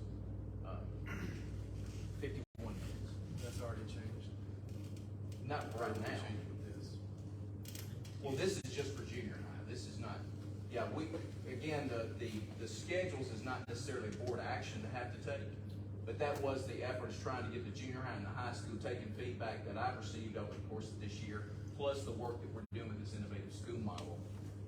Speaker 4: 51 minutes.
Speaker 3: That's already changed.
Speaker 4: Not right
Speaker 3: What will
Speaker 4: now.
Speaker 3: change with this?
Speaker 4: Well, this is just for junior high. This is not, again, the schedules is not necessarily board action to have to take, but that was the effort, is trying to get the junior high and the high school taking feedback that I've received over the course of this year, plus the work that we're doing with this innovative school model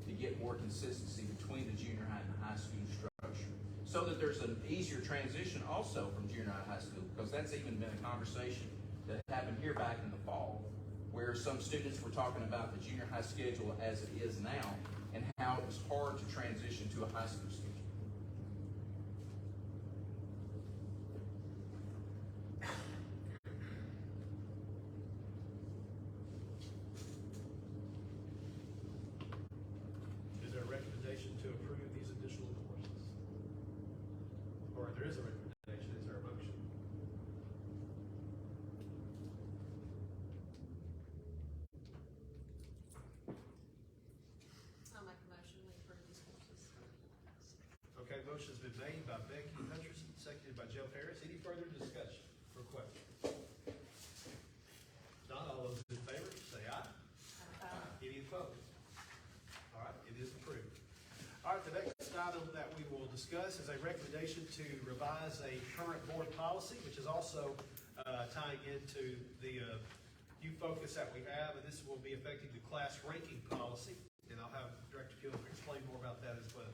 Speaker 4: to get more consistency between the junior high and the high school structure, so that there's an easier transition also from junior high to high school, because that's even been a conversation that happened here back in the fall, where some students were talking about the junior high schedule as it is now and how it was hard to transition to a high school schedule.
Speaker 1: Is there a recommendation to approve these additional courses? Or there is a recommendation, is there a motion?
Speaker 5: I'll make a motion, we approve these courses.
Speaker 1: Okay, motion's been made by Becky Hutcherson, seconded by Joe Harris. Any further discussion or questions? Not all those in favor, say aye. Any opposed? All right, it is approved. All right, the next item that we will discuss is a recommendation to revise a current board policy, which is also tying into the new focus that we have, and this will be affecting the class ranking policy. And I'll have Director Kilmer explain more about that as well.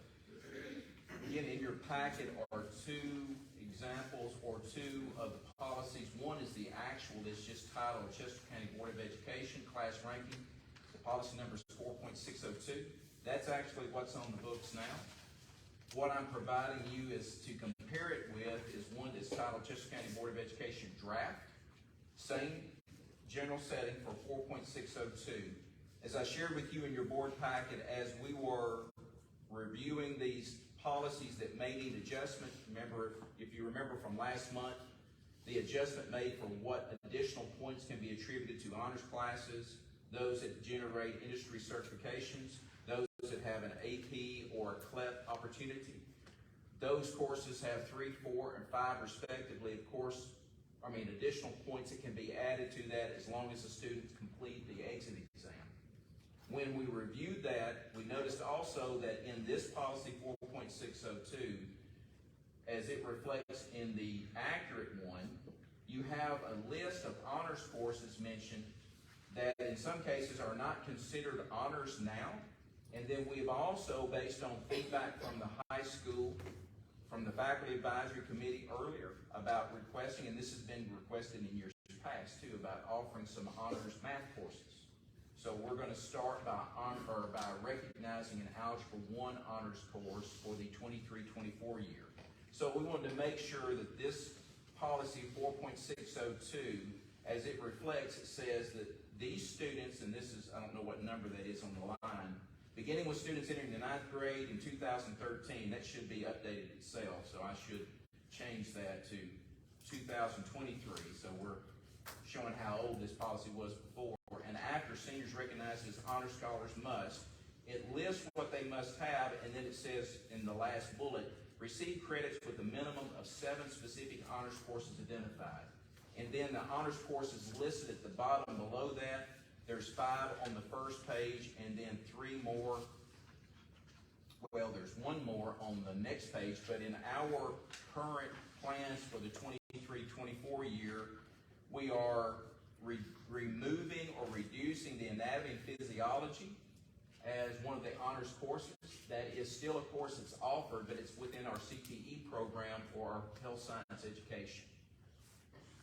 Speaker 4: Again, in your packet are two examples or two of the policies. One is the actual that's just titled Chester County Board Board of Education, class ranking. The policy number is 4.602. That's actually what's on the books now. What I'm providing you is to compare it with is one that's titled Chester County Board of Education Draft. Same general setting for 4.602. As I shared with you in your board packet, as we were reviewing these policies that may need adjustment, remember, if you remember from last month, the adjustment made for what additional points can be attributed to honors classes, those that generate industry certifications, those that have an AP or a CLEP opportunity. Those courses have 3, 4, and 5 respectively. Of course, additional points that can be added to that as long as the students complete the exit exam. When we reviewed that, we noticed also that in this policy 4.602, as it reflects in the accurate one, you have a list of honors courses mentioned that in some cases are not considered honors now. And then we've also, based on feedback from the high school, from the faculty advisory committee earlier about requesting, and this has been requested in years past too, about offering some honors math courses. So we're going to start by recognizing an Algebra 1 honors course for the 23-24 year. So we wanted to make sure that this policy 4.602, as it reflects, it says that these students, and this is, I don't know what number that is on the line, beginning with students entering the 9th grade in 2013, that should be updated itself, so I should change that to 2023. So we're showing how old this policy was before. And after seniors recognized as honor scholars must, it lists what they must have, and then it says in the last bullet, receive credits with a minimum of 7 specific honors courses identified. And then the honors courses listed at the bottom below that. There's 5 on the first page, and then 3 more. Well, there's 1 more on the next page, but in our current plans for the 23-24 year, we are removing or reducing the anatomy and physiology as one of the honors courses. That is still a course that's offered, but it's within our CTE program for our health science education.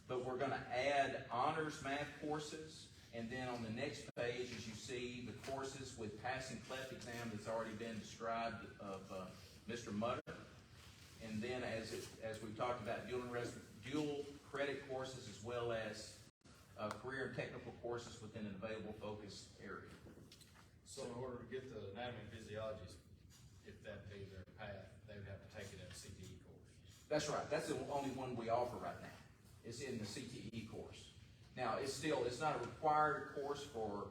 Speaker 4: But we're going to add honors math courses, and then on the next page, as you see, the courses with passing CLEP exam that's already been described of Mr. Mutter. And then as we've talked about, dual credit courses as well as career and technical courses within an available focus area.
Speaker 11: So in order to get the anatomy and physiology, if that be their path, they would have to take it as a CTE course.
Speaker 4: That's right. That's the only one we offer right now. It's in the CTE course. Now, it's not a required course for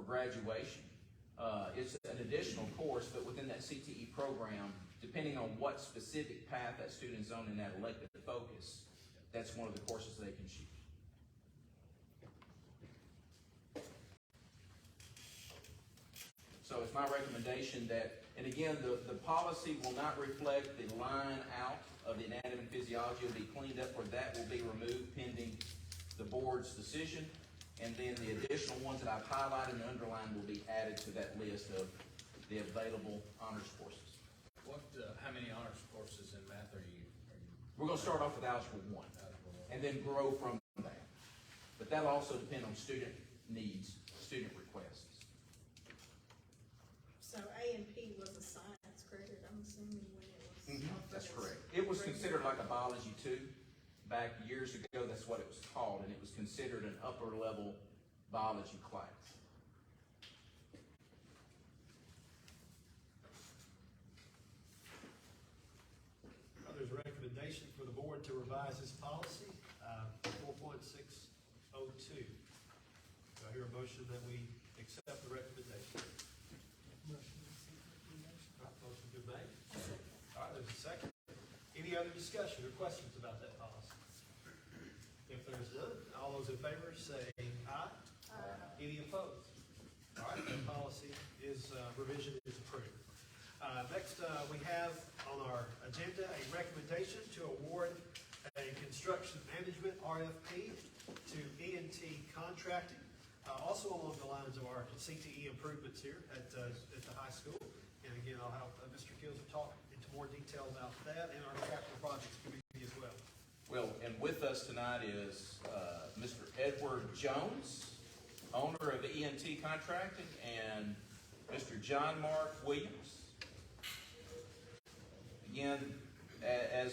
Speaker 4: graduation. It's an additional course, but within that CTE program, depending on what specific path that student is on in that elective focus, that's one of the courses they can choose. So it's my recommendation that, and again, the policy will not reflect the line out of the anatomy and physiology. It will be cleaned up, or that will be removed pending the board's decision. And then the additional ones that I've highlighted and underlined will be added to that list of the available honors courses.
Speaker 11: How many honors courses in math are you?
Speaker 4: We're going to start off with Algebra 1 and then grow from that. But that'll also depend on student needs, student requests.
Speaker 5: So A and P was a science credit, I'm assuming, when it was.
Speaker 4: That's correct. It was considered like a biology 2. Back years ago, that's what it was called, and it was considered an upper level biology class.
Speaker 1: There's a recommendation for the board to revise this policy, 4.602. Do I hear a motion that we accept the recommendation? All right, motion been made. All right, there's a second. Any other discussion or questions about that policy? If there's none, all those in favor say aye. Aye. Any opposed? All right, that policy revision is approved. Next, we have on our agenda a recommendation to award a construction management RFP to E&T Contracting, also along the lines of our CTE improvements here at the high school. And again, I'll have Mr. Kills talk into more detail about that and our capital projects committee as well.
Speaker 4: Well, and with us tonight is Mr. Edward Jones, owner of ENT Contracting, and Mr. John Mark Williams. Again, and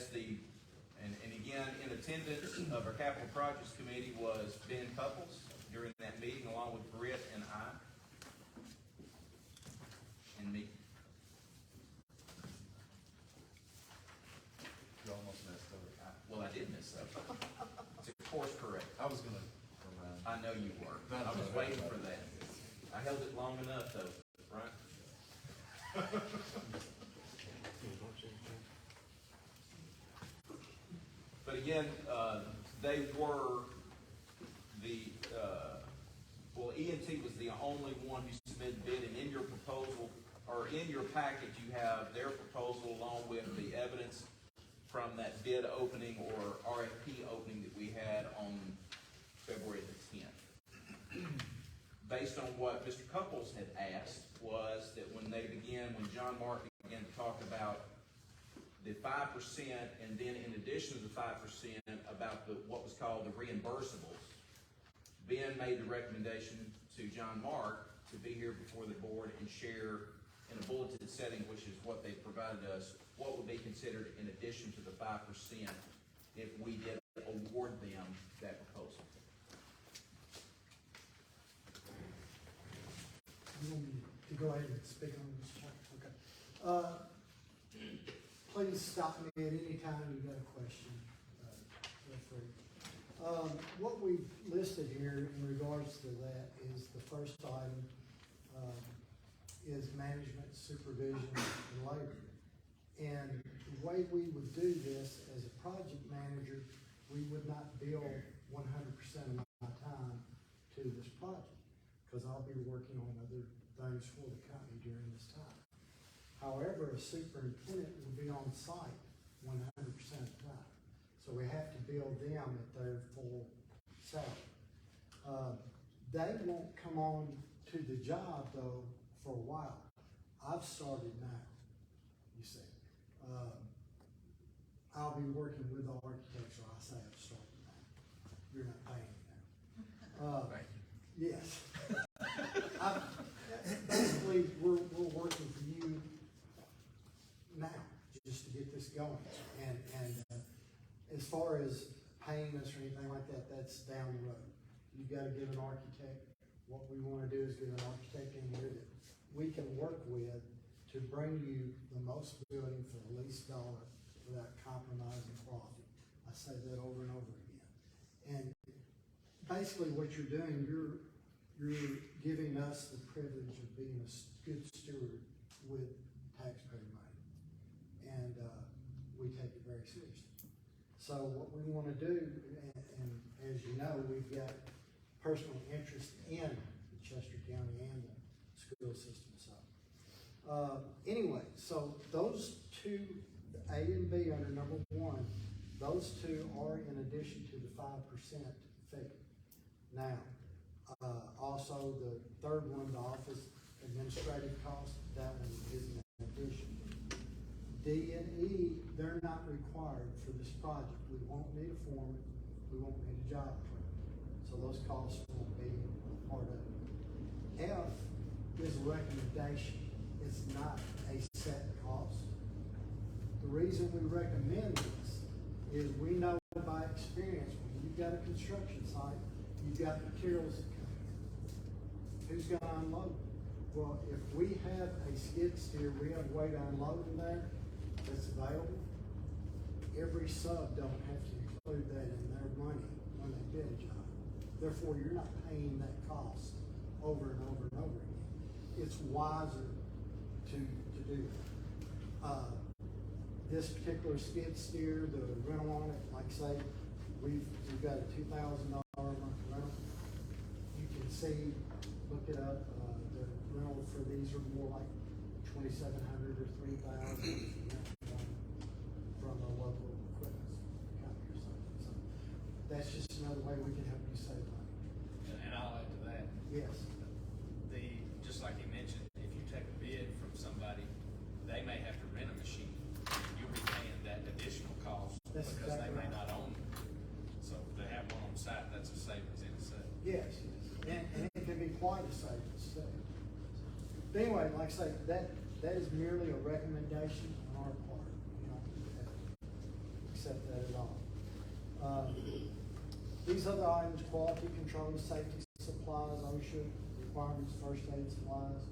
Speaker 4: again, in attendance of our Capital Projects Committee was Ben Couples during that meeting, along with Britt and I, and me.
Speaker 6: You almost messed up.
Speaker 4: Well, I did mess up. It's of course correct.
Speaker 6: I was gonna remind.
Speaker 4: I know you were. I was waiting for that. I held it long enough though, right? But again, they were ENT was the only one who submitted bid, and in your proposal, or in your package, you have their proposal along with the evidence from that bid opening or RFP opening that we had on February the 10th. Based on what Mr. Couples had asked was that when John Mark began to talk about the 5%, and then in addition to the 5% about what was called the reimbursables, Ben made the recommendation to John Mark to be here before the board and share in a bulleted setting, which is what they provided us, what would be considered in addition to the 5% if we did award them that proposal.
Speaker 12: You want me to go ahead and speak on this chapter? Okay. Please stop me at any time you've got a question. Feel free. What we've listed here in regards to that is the first item is management, supervision, and labor. And the way we would do this as a project manager, we would not bill 100% of my time to this project, because I'll be working on other things for the company during this time. However, a superintendent will be on site 100% of the time. So we have to bill them at their full salary. They won't come on to the job though for a while. I've started now, you see. I'll be working with the architects, or I say I've started now. You're not paying me now.
Speaker 4: Thank you.
Speaker 12: Yes. Basically, we're working for you now, just to get this going. And as far as paying us or anything like that, that's down the road. You've got to give an architect. What we want to do is get an architect in here that we can work with to bring you the most building for the least dollar without compromising quality. I say that over and over again. And basically what you're doing, you're giving us the privilege of being a good steward with taxpayer money. And we take it very seriously. So what we want to do, and as you know, we've got personal interest in the Chester County and the school system. So anyway, so those two, A and B under number 1, those two are in addition to the 5% figure. Now, also the third one, the office administrative cost, that one is in addition. D and E, they're not required for this project. We won't need a foreman, we won't need a job clerk. So those costs won't be part of it. F is a recommendation. It's not a set cost. The reason we recommend this is we know by experience when you've got a construction site, you've got materials that come in. Who's going to unload? Well, if we have a skid steer, we have a way to unload in there that's available. Every sub don't have to include that in their money when they bid a job. Therefore, you're not paying that cost over and over and over again. It's wiser to do that. This particular skid steer, the rental on it, like say, we've got a $2,000 month rental. You can see, look it up, the rental for these are more like $2,700 or $3,000 from a local equipment company or something. So that's just another way we can help you save money.
Speaker 11: And I'll add to that.
Speaker 12: Yes.
Speaker 11: Just like you mentioned, if you take a bid from somebody, they may have to rent a machine. You'll be paying that additional cost
Speaker 12: That's
Speaker 11: because they
Speaker 12: exactly
Speaker 11: may
Speaker 12: right.
Speaker 11: not own it. So if they have one on site, that's a savings in itself.
Speaker 12: Yes, and it could savings too. But anyway, like I say, that is merely a recommendation on our part. You don't have to accept that at all. These other items, quality control, safety supplies, OSHA requirements, first aid supplies,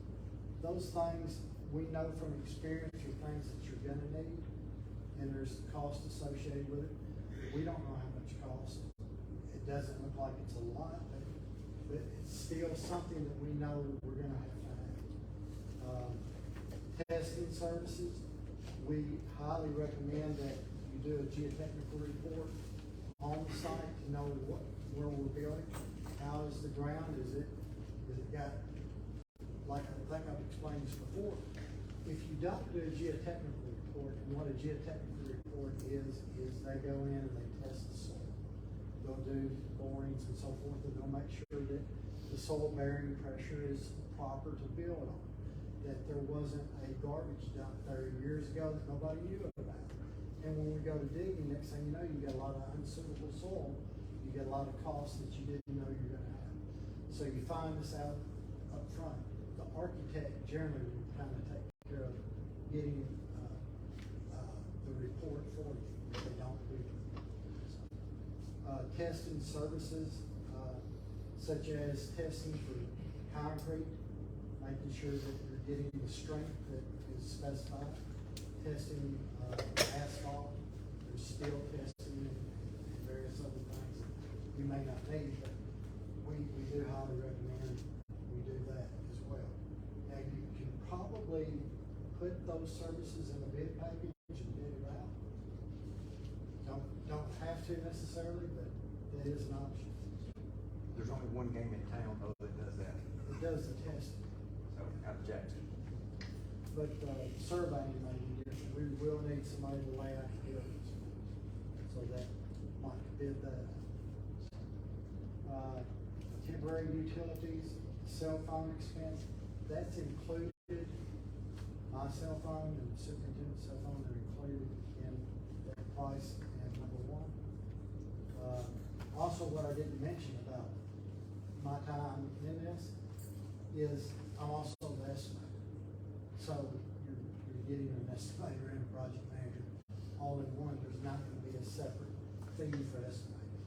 Speaker 12: those things we know from experience are things that you're gonna need, and there's cost associated with it. We don't know how much cost. It doesn't look like it's a lot, but it's still something that we know we're gonna have to have. Testing services, we highly recommend that you do a geotechnical report on the site to know where we're building. How is the ground? Is it got, like I think I've explained this before, if you don't do a geotechnical report, and what a geotechnical report is they go in and they test the soil. They'll do borings and so forth, and they'll make sure that the soil bearing pressure is proper to build on. That there wasn't a garbage dump there years ago that nobody knew about. And when we go to digging, next thing you know, you get a lot of unsuitable soil. You get a lot of costs that you didn't know you're gonna have. So you find this out up front. The architect generally will kind of take care of getting the report for you if they don't do it. Testing services, such as testing for concrete, making sure that you're getting the strength that is specified. Testing asphalt, there's steel testing and various other things that you may not need, but we do highly recommend we do that as well. Now, you can probably put those services in a bid package and bid it out. Don't have to necessarily, but that is an option.
Speaker 3: There's only one game in town though that does that.
Speaker 12: It does the testing.
Speaker 3: So out of Jackson.
Speaker 12: But surveying may be different. We will need somebody to lay out the buildings. So that might bid that out. Temporary utilities, cell phone expense, that's included. My cell phone and the superintendent's cell phone are included in that price and number one. Also, what I didn't mention about my time in this is I'm also the estimator. So you're getting an estimator and a project manager all in one. There's not going to be a separate fee for estimating.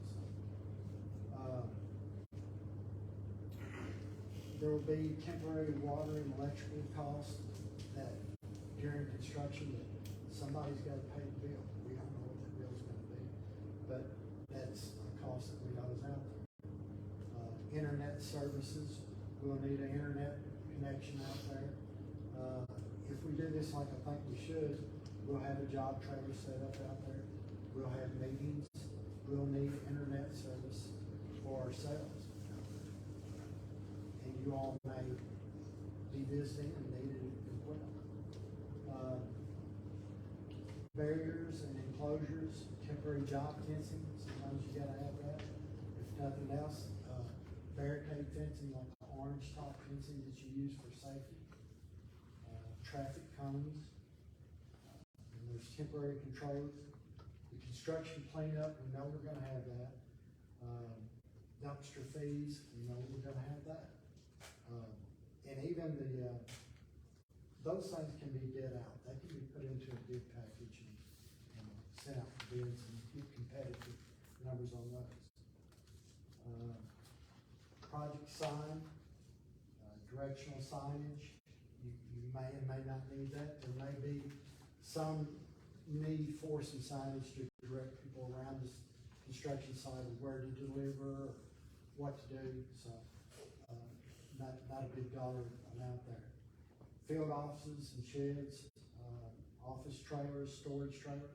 Speaker 12: So, there will be temporary water and electrical costs that during construction that somebody's got to pay the bill. We don't know what that bill's going to be, but that's a cost that we know is out there. Internet services, we'll need an internet connection out there. If we do this like I think we should, we'll have a job trailer set up out there. We'll have meetings. We'll need internet service for ourselves out there. And you all may be visiting and need it as well. Barriers and enclosures, temporary job fencing, sometimes you gotta have that. If nothing else, barricade fencing like the orange top fencing that you use for safety. Traffic cones, and there's temporary controls. The construction cleanup, we know we're gonna have that. Dumpster fees, we know we're gonna have that. And even those things can be bid out. They can be put into a bid package and sent out for bids and get competitive numbers on those. Project sign, directional signage. You may and may not need that. There may be some need for some signage to direct people around this construction site of where to deliver, or what to do. So, not a big dollar amount there. Field offices and sheds, office trailers, storage trailer.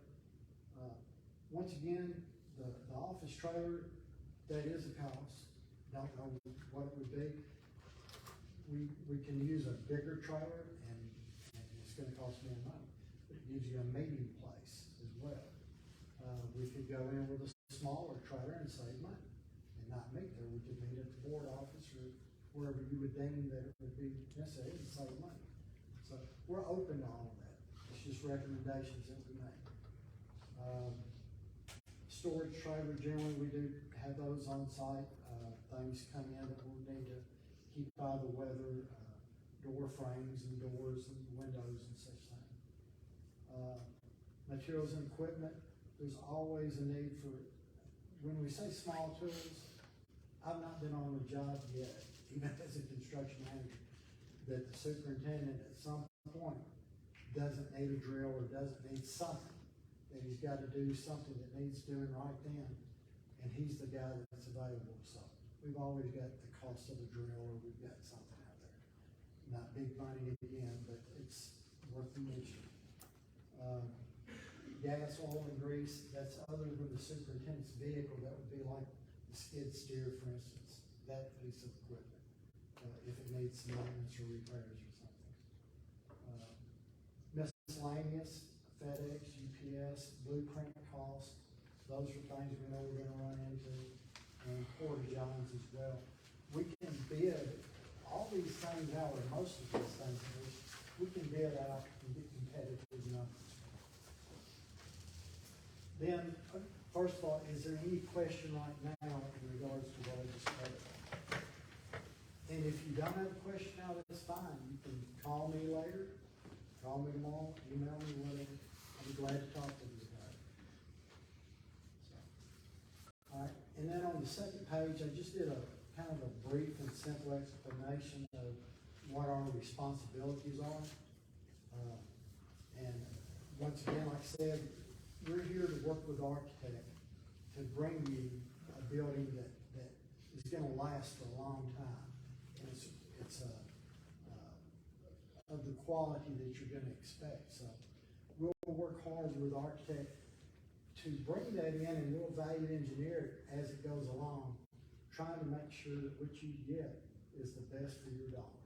Speaker 12: Once again, the office trailer, that is a cost. Don't know what it would be. We can use a bigger trailer and it's gonna cost more money, but it gives you a meeting place as well. We could go in with a smaller trailer and save money and not meet there. We could meet at the board office or wherever you would deem that it would be necessary to save money. So we're open to all of that. It's just recommendations that we make. Storage trailer, generally we do have those on site. Things come in that we'll need to keep by the weather, door frames and doors and windows and such thing. Materials and equipment, there's always a need for, when we say small tools, I've not been on a job yet, even as a construction manager, that the superintendent at some point doesn't need a drill or doesn't need something, that he's got to do something that needs doing right then, and he's the guy that's available. So we've always got the cost of the drill, or we've got something out there. Not big money again, but it's worth the mention. Gas, oil, and grease, that's other than the superintendent's vehicle. That would be like the skid steer, for instance, that piece of equipment, if it needs some maintenance or repairs or something. Miscellaneous, FedEx, UPS, blueprint costs, those are things we know we're gonna run into, and Porta Johns as well. We can bid all these things out, or most of these things, we can bid out and get competitive numbers. Then, first of all, is there any question right now in regards to what I just covered? And if you don't have a question now, that's fine. You can call me later, call me tomorrow, email me, whatever. I'll be glad to talk to you about it. So, all right, and then on the second page, I just did a kind of a brief and simple explanation of what our responsibilities are. And once again, like I said, we're here to work with architect to bring you a building that is going to last for a long time. And it's of the quality that you're going to expect. So we'll work hard with architect to bring that in, and we'll value engineer it as it goes along, trying to make sure that what you get is the best for your dollar,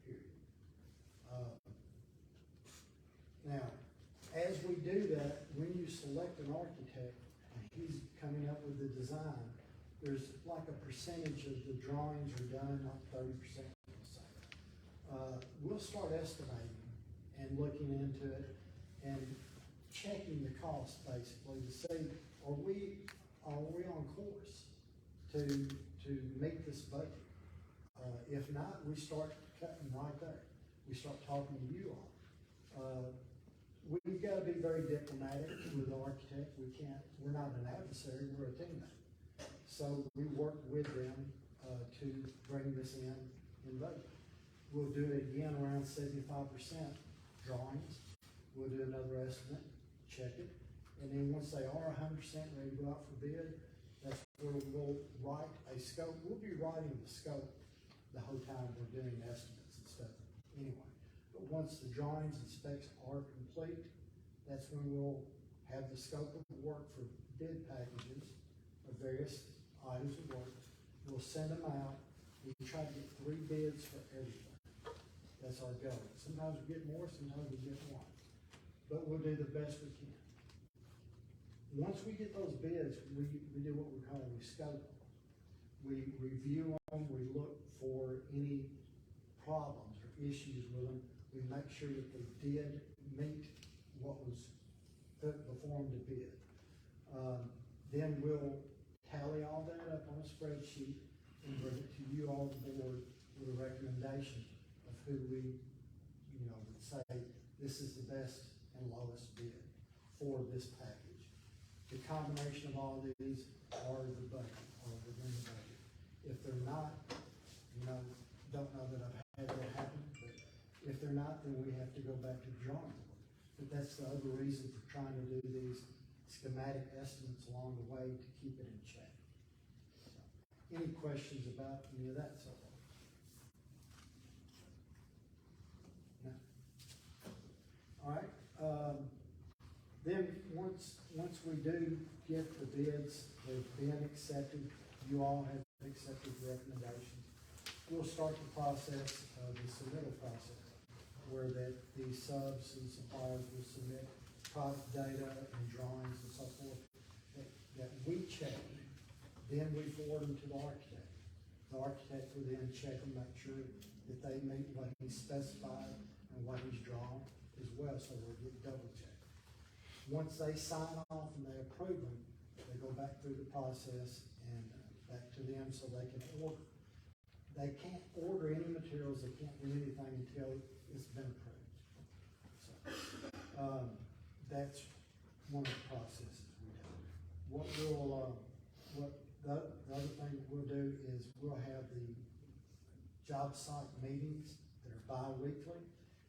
Speaker 12: period. Now, as we do that, when you select an architect and he's coming up with the design, there's like a percentage of the drawings are done, like 30%. We'll start estimating and looking into it and checking the cost basically to see, are we on course to meet this budget? If not, we start cutting right there. We start talking to you all. We've got to be very diplomatic with the architect. We're not an adversary, we're a teammate. So we work with them to bring this in budget. We'll do it again around 75% drawings. We'll do another estimate, check it. And then once they are 100% ready to go out for bid, that's where we'll write a scope. We'll be writing the scope the whole time we're doing estimates and stuff anyway. But once the drawings and specs are complete, that's when we'll have the scope of work for bid packages of various items of work. We'll send them out. We try to get 3 bids for everything. That's our goal. Sometimes we get more, sometimes we get one. But we'll do the best we can. Once we get those bids, we do what we call a scope. We review them, we look for any problems or issues with them. We make sure that they did meet what was put before them to bid. Then we'll tally all that up on a spreadsheet and bring it to you all, the board, with a recommendation of who we, would say this is the best and lowest bid for this package. The combination of all these are the budget, or within the budget. If they're not, don't know that I've had that happen, but if they're not, then we have to go back to the drawing board. But that's the other reason for trying to do these schematic estimates along the way to keep it in check. So, any questions about any of that so far? No? All right. Then once we do get the bids, they've been accepted, you all have accepted the recommendations, we'll start the process, the submittal process, where the subs and suppliers will submit product data and drawings and so forth that we check. Then we forward them to the architect. The architect will then check them, make sure that they meet what he's specified and what he's drawn as well, so we'll get double checked. Once they sign off and they approve them, they go back through the process and back to them so they can order. they can't order any materials, they can't do anything until it's been approved. So, that's one of the processes we do. What the other thing that we'll do is we'll have the job site meetings that are bi-weekly.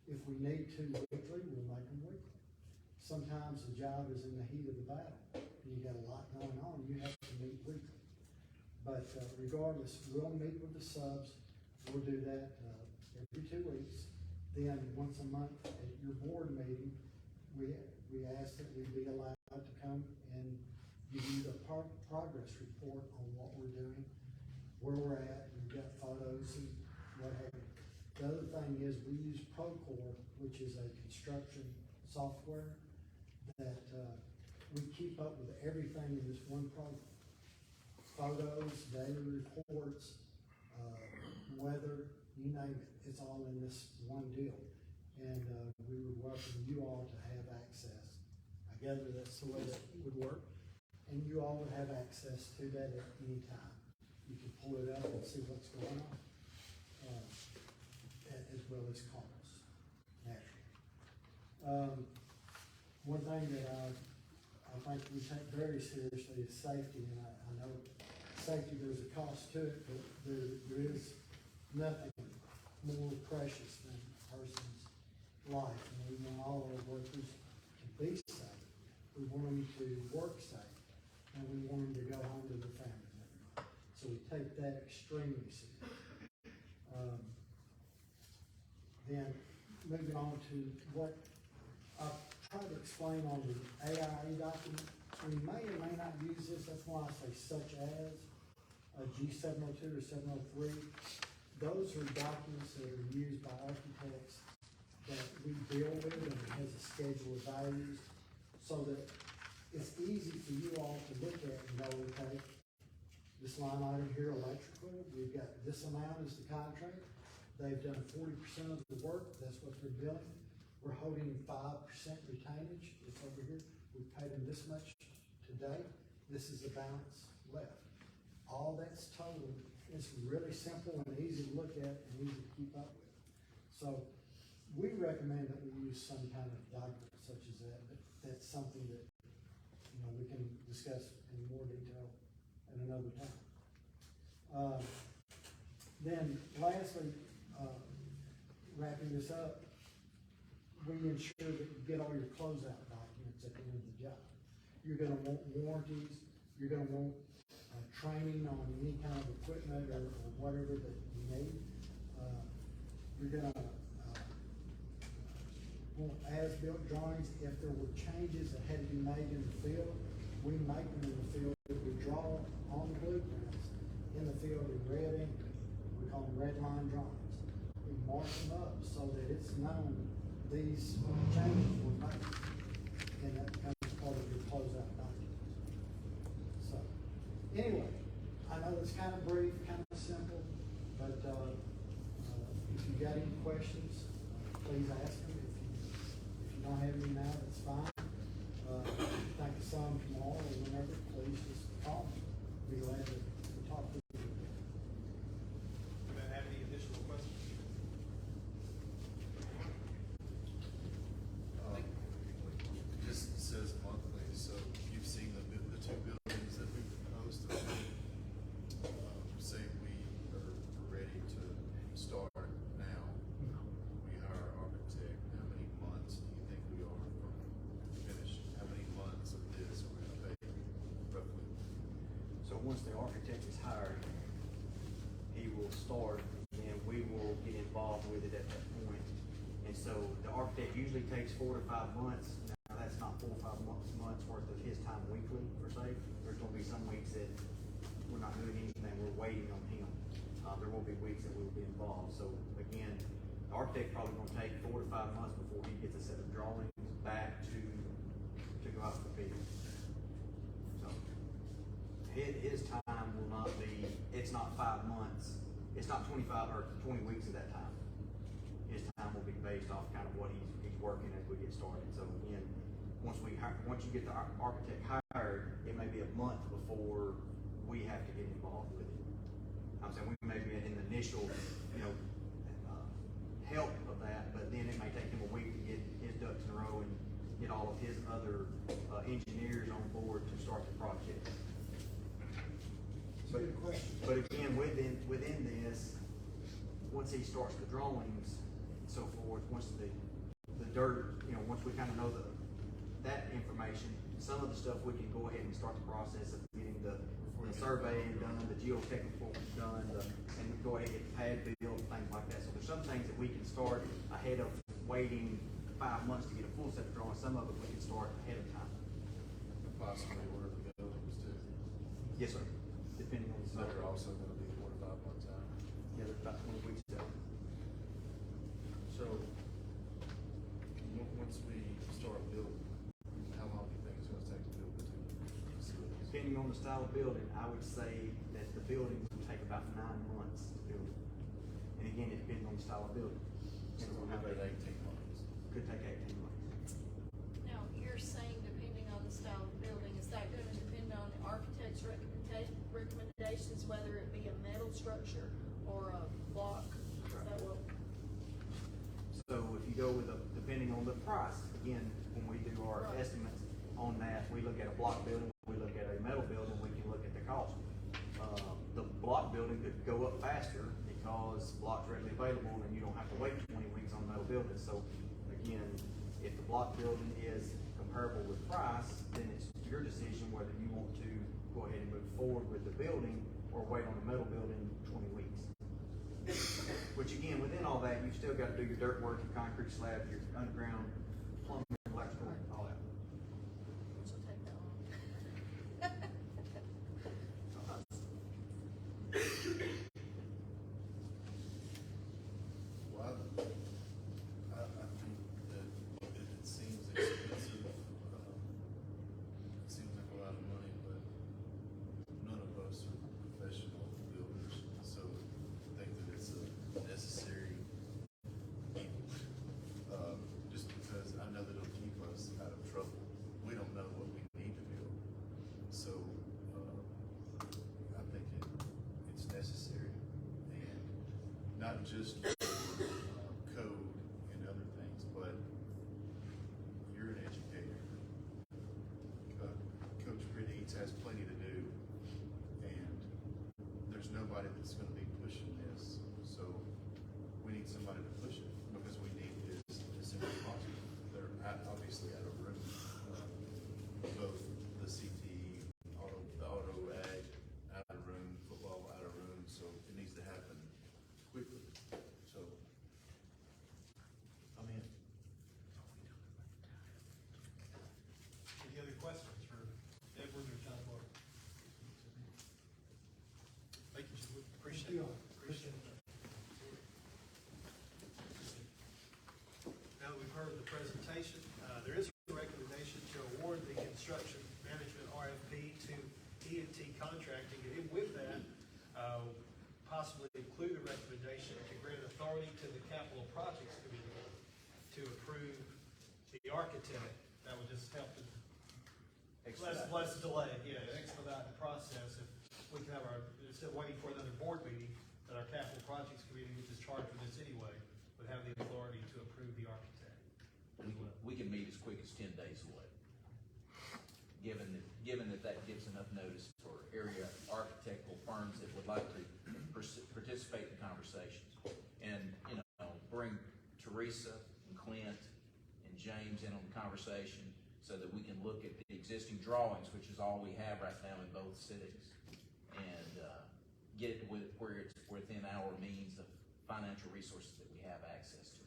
Speaker 12: If we need to weekly, we'll make them weekly. Sometimes the job is in the heat of the battle, and you got a lot going on, you have to meet weekly. But regardless, we'll meet with the subs, we'll do that every 2 weeks. Then, once a month at your board meeting, we ask that we be allowed to come and give you the progress report on what we're doing, where we're at, we've got photos and what have you. The other thing is we use Procore, which is a construction software that we keep up with everything in this one program. Photos, daily reports, weather, you name it, it's all in this one deal. And we would welcome you all to have access. I gather that's the way that would work. And you all would have access to that at any time. You can pull it up and see what's going on, as well as calls, naturally. One thing that I think we take very seriously is safety, and I know safety, there's a cost to it, but there is nothing more precious than a person's life, and we want all our workers to be safe. We want them to work safe, and we want them to go home to their families every night. So we take that extremely seriously. Then moving on to what I tried to explain on the AIA document. We may or may not use this, that's why I say such as a G702 or 703. Those are documents that are used by architects that we deal with, and it has a schedule of values so that it's easy for you all to look at and go, okay, this line item here, electrical, we've got this amount as the contract. They've done 40% of the work, that's what they're billing. We're holding 5% retainage, it's over here. We've paid them this much today. This is the balance left. All that's totaled. It's really simple and easy to look at and easy to keep up with. So we recommend that we use some kind of document such as that, but that's something that, you know, we can discuss in more detail at another time. Then lastly, wrapping this up, we ensure that you get all your closeout documents at the end of the job. You're gonna want warranties, you're gonna want training on any kind of equipment or whatever that you need. You're gonna want as-built drawings. If there were changes that had to be made in the field, we make them in the field. We draw on the blueprints in the field in red ink. We call them red line drawings. We mark them up so that it's known these changes were made, and that becomes part of your closeout document. So, anyway, I know it's kind of brief, kind of simple, but if you got any questions, please ask them. If you don't have any now, that's fine. Think of some tomorrow or whenever, please just call me. Be glad to talk with you.
Speaker 1: Do you have any additional questions?
Speaker 3: This says monthly, so you've seen the two buildings that we proposed to say we are ready to start now. We hire an architect. How many months do you think we are from finish? How many months of this are we gonna pay roughly?
Speaker 13: So once the architect is hired, he will start, and we will get involved with it at that point. And so the architect usually takes 4 to 5 months. Now that's not 4 or 5 months worth of his time weekly per se. There's gonna be some weeks that we're not doing anything, we're waiting on him. There will be weeks that we will be involved. So again, the architect probably gonna take 4 to 5 months before he gets a set of drawings back to go out for bid. So his time will not be, it's not 5 months, it's not 25 or 20 weeks of that time. His time will be based off kind of what he's working as we get started. So again, once you get the architect hired, it may be a month before we have to get involved with it. I'm saying we may be in the initial, help of that, but then it may take him a week to get his ducks in a row and get all of his other engineers on board to start the project.
Speaker 12: It's a good question.
Speaker 13: But again, within this, once he starts the drawings and so forth, once the dirt, once we kind of know that information, some of the stuff we can go ahead and start the process of getting the surveying done, the geotechnical done, and go ahead and get the pad built, things like that. So there's some things that we can start ahead of waiting 5 months to get a full set of drawings. Some of it we can start ahead of time.
Speaker 3: Possibly order the buildings too.
Speaker 13: Yes, sir. Depending on the
Speaker 3: So they're also gonna be 4 to 5 months out.
Speaker 13: Yeah, they're about 20 weeks out.
Speaker 3: So, once we start building, how long do you think it's gonna take to build the two facilities?
Speaker 13: Depending on the style of building, I would say that the building will take about 9 months to build. And again, it depends on the style of building.
Speaker 3: So we'll have it 18 months.
Speaker 13: Could take 18 months.
Speaker 5: Now, you're saying depending on the style of building, is that gonna depend on the architect's recommendations, whether it be a metal structure or a block? Is that what?
Speaker 13: So if you go with depending on the price, again, when we do our
Speaker 5: Right.
Speaker 13: estimates on that, we look at a block building, we look at a metal building, we can look at the cost. The block building could go up faster because block's readily available and you don't have to wait 20 weeks on a metal building. So again, if the block building is comparable with price, then it's your decision whether you want to go ahead and move forward with the building or wait on the metal building 20 weeks. Which again, within all that, you've still got to do your dirt work, your concrete slab, your underground plumbing, electrical, all that.
Speaker 5: Which will take that long.
Speaker 3: Well, I think that it seems expensive. It seems like a lot of money, but none of us are professional builders, so I think that it's a necessary evil. Just because I know that it'll keep us out of trouble. We don't know what we need to build, so I think it's necessary, and not just for code and other things, but you're an educator. Coach Pretty has plenty to do, and there's nobody that's going to be pushing this, so we need somebody to push it, because we need this as soon as possible. They're obviously out of room, both the CTE, the auto ag, out of room, football out of room, so it needs to happen quickly. So, I'm in.
Speaker 1: Any other questions for Edward or John Moore? Thank you, Julie. Appreciate it. Appreciate it. Now that we've heard the presentation, there is a recommendation to award the construction management RFP to E&T Contracting, and with that, possibly include a recommendation to grant authority to the Capital Projects Committee to approve the architect. That would just help to less delay, expedite the process. If we can have instead of waiting for another board meeting, that our Capital Projects Committee, which is charged with this anyway, would have the authority to approve the architect.
Speaker 4: We can meet as quick as 10 days away. Given that gives enough notice for area architectural firms that would like to participate in conversations. And, bring Teresa and Clint and James in on the conversation so that we can look at the existing drawings, which is all we have right now in both cities, and get it where it's within our means of financial resources that we have access to.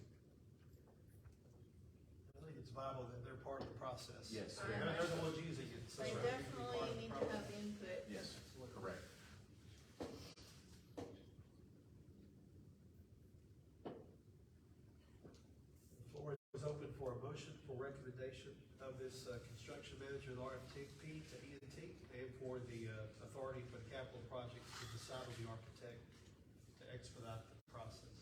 Speaker 1: I think it's vital that they're part of the process.
Speaker 4: Yes.
Speaker 1: They're the ones using it. So
Speaker 5: They
Speaker 1: it's
Speaker 5: definitely
Speaker 1: part of the
Speaker 5: need to
Speaker 1: process.
Speaker 5: have input.
Speaker 4: Yes, correct.
Speaker 1: The floor is open for a motion for recommendation of this construction manager of the RFP to E&T and for the authority for the capital projects to decide on the architect to expedite the process.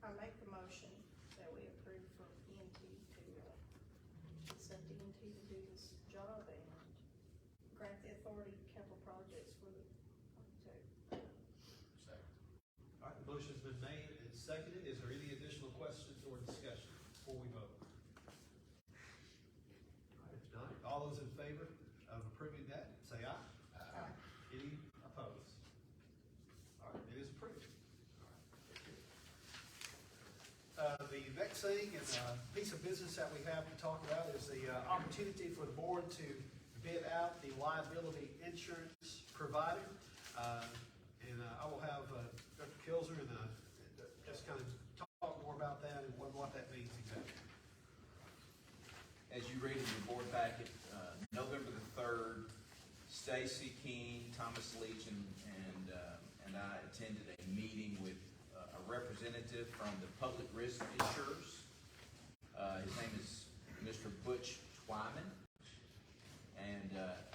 Speaker 5: I make the motion that we approve for E&T to send E&T to do this job and grant the authority to capital projects for the architect.
Speaker 1: seconded. Is there any additional questions or discussion before we vote? All right, if not, all those in favor of approving that, say aye. Aye. Any opposed? All right, it is approved. The next thing and piece of business that we have to talk about is the opportunity for the board to bid out the liability insurance provider. And I will have Dr. Kilzer and just kind of talk more about that and what that means exactly.
Speaker 4: As you read in your board packet, November the 3rd, Stacy King, Thomas Leach, and I attended a meeting with a representative from the Public Risk Insurers. His name is Mr. Butch Twyman, and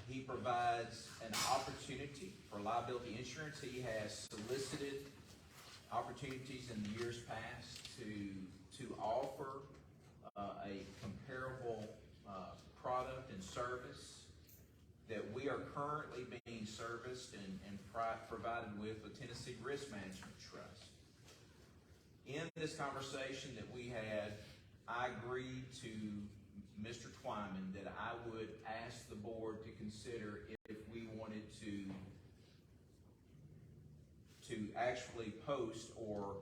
Speaker 4: he provides an opportunity for liability insurance. He has solicited opportunities in the years past to offer a comparable product and service that we are currently being serviced and provided with the Tennessee Risk Management Trust. In this conversation that we had, I agreed to Mr. Twyman that I would ask the board to consider if we wanted to actually post or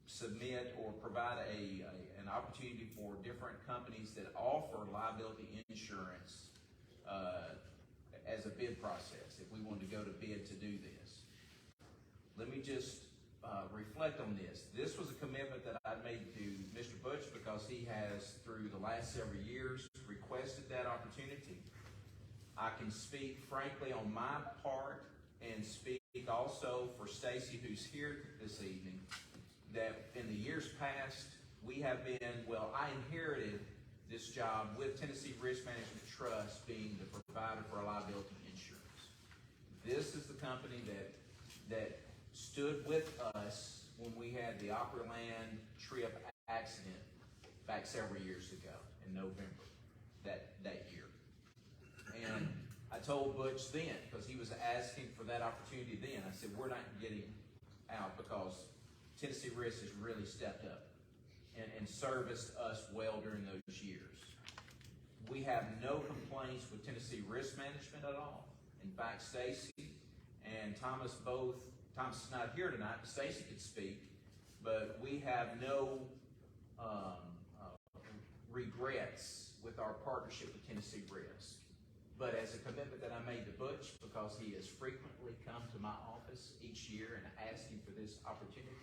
Speaker 4: submit or provide an opportunity for different companies that offer liability insurance as a bid process, if we wanted to go to bid to do this. Let me just reflect on this. This was a commitment that I made to Mr. Butch because he has, through the last several years, requested that opportunity. I can speak frankly on my part and speak also for Stacy, who's here this evening, that in the years past, we have been, well, I inherited this job with Tennessee Risk Management Trust being the provider for liability insurance. This is the company that stood with us when we had the Opryland trip accident back several years ago in November that year. And I told Butch then, because he was asking for that opportunity then, I said, we're not getting out because Tennessee Risk has really stepped up and serviced us well during those years. We have no complaints with Tennessee Risk Management at all. In fact, Stacy and Thomas Thomas is not here tonight, but Stacy could speak, but we have no regrets with our partnership with Tennessee Risk. But as a commitment that I made to Butch, because he has frequently come to my office each year and asking for this opportunity,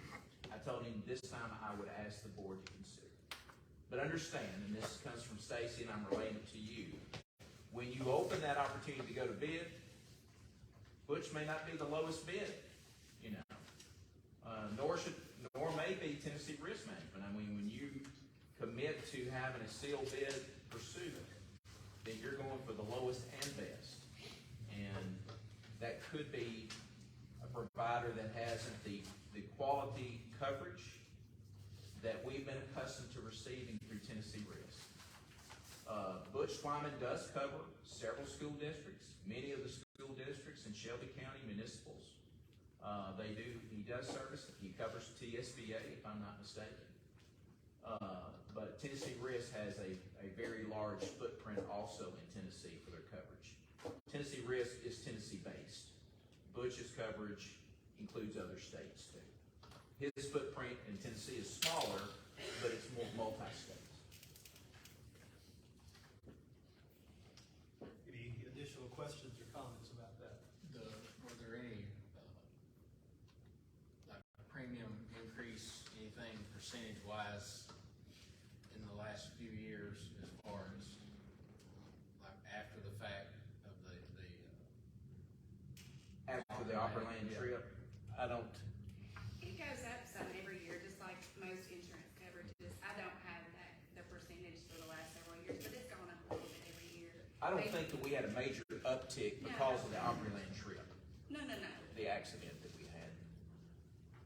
Speaker 4: I told him this time I would ask the board to consider. But understand, and this comes from Stacy and I'm relaying it to you, when you open that opportunity to go to bid, Butch may not be the lowest bid, nor may be Tennessee Risk Management. I mean, when you commit to having a sealed bid pursuit, then you're going for the lowest and best. And that could be a provider that hasn't the quality coverage that we've been accustomed to receiving through Tennessee Risk. Butch Twyman does cover several school districts, many of the school districts in Shelby County municipals. He does service, he covers TSBA, if I'm not mistaken. But Tennessee Risk has a very large footprint also in Tennessee for their coverage. Tennessee Risk is Tennessee based. Butch's coverage includes other states too. His footprint in Tennessee is smaller, but it's more multi-states.
Speaker 1: Any additional questions or comments about that?
Speaker 11: Were there any like premium increase, anything percentage wise in the last few years as far as like after the fact of
Speaker 4: After the Opryland trip, I don't.
Speaker 14: It goes up some every year, just like most insurance coverages. I don't have the percentage for the last several years, but it's gone up a little bit every year.
Speaker 4: I don't think that we had a major uptick because of the Opryland trip,
Speaker 14: No.
Speaker 4: the accident that we had.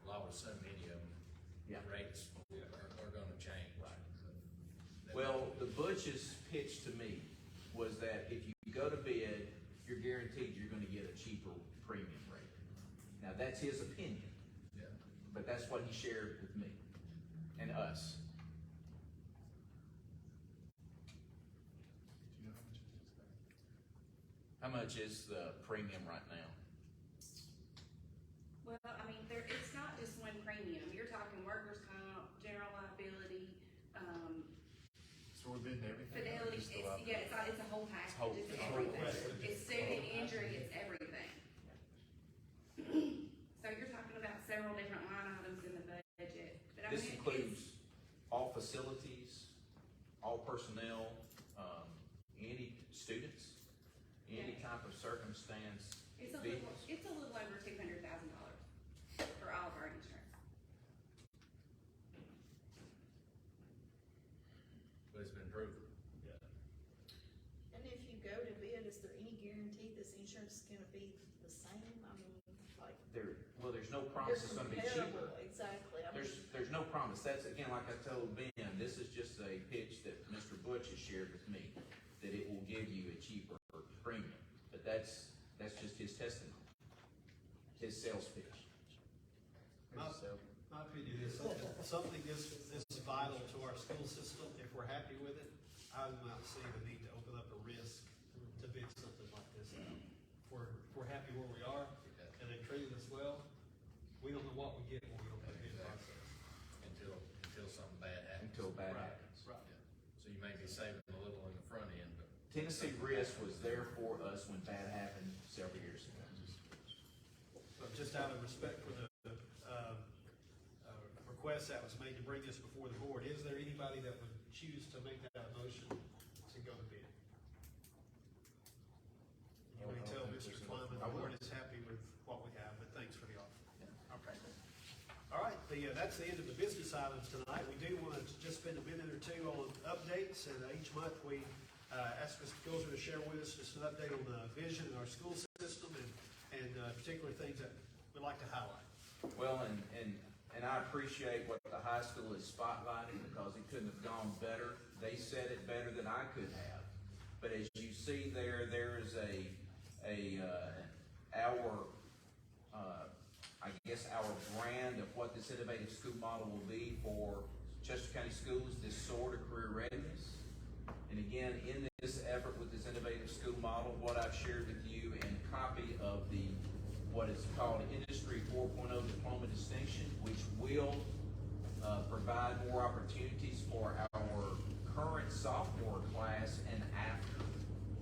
Speaker 11: Well, with so many of them, rates are going to change.
Speaker 4: Right. Well, the Butch's pitch to me was that if you go to bid, you're guaranteed you're going to get a cheaper premium rate. Now, that's his opinion, but that's what he shared with me. us. How much is the premium right now?
Speaker 14: Well, I mean, it's not just one premium. You're talking workers' comp, general liability,
Speaker 3: So we're bidding everything? or
Speaker 14: fidelity.
Speaker 3: just the liability?
Speaker 14: It's a whole package.
Speaker 4: whole-
Speaker 14: It's
Speaker 4: it's a whole
Speaker 14: everything. It's student injury. It's everything. So you're talking about several different line items in the budget. But I
Speaker 4: This
Speaker 14: mean,
Speaker 4: includes all facilities, all personnel, any students, any type of circumstance.
Speaker 14: It's a
Speaker 4: vehicles.
Speaker 14: little over $200,000 for all of our insurance.
Speaker 11: But it's been proven.
Speaker 5: And if you go to bid, is there any guarantee this insurance is gonna be the same? I mean, like.
Speaker 4: There's no promise it's gonna be cheaper.
Speaker 5: Comparable, exactly. I mean,
Speaker 4: There's no promise. That's, again, like I told Ben, this is just a pitch that Mr. Butch has shared with me, that it will give you a cheaper premium. But that's just his testimony, his sales pitch.
Speaker 1: My opinion is something this vital to our school system. If we're happy with it, I do not see the need to open up a risk to bid something like this out. If we're happy where we are and they treated us well, we don't know what we get when we open the bid process.
Speaker 11: Until something bad happens.
Speaker 4: Until bad
Speaker 1: Right,
Speaker 4: happens.
Speaker 1: right.
Speaker 11: So you may be saving a little in the front end, but.
Speaker 4: Tennessee Risk was there for us when bad happened several years ago.
Speaker 1: But just out of respect for the request that was made to bring this before the board, is there anybody that would choose to make that a motion to go to bid? You may tell Mr. Twyman the board is happy with what we have, but thanks for the offer.
Speaker 4: Okay.
Speaker 1: All right, that's the end of the business items tonight. We do want to just spend a minute or two on updates, and each month we ask Mr. Gilzer to share with us just an update on the vision in our school system and particular things that we'd like to highlight.
Speaker 4: Well, and I appreciate what the high school is spotlighting, because it couldn't have gone better. They said it better than I could have. But as you see there is our brand of what this innovative school model will be for Chester County Schools, this SOAR to career readiness. And again, in this effort with this innovative school model, what I've shared with you in a copy of what is called Industry 4.0 Diploma Distinction, which will provide more opportunities for our current sophomore class and after,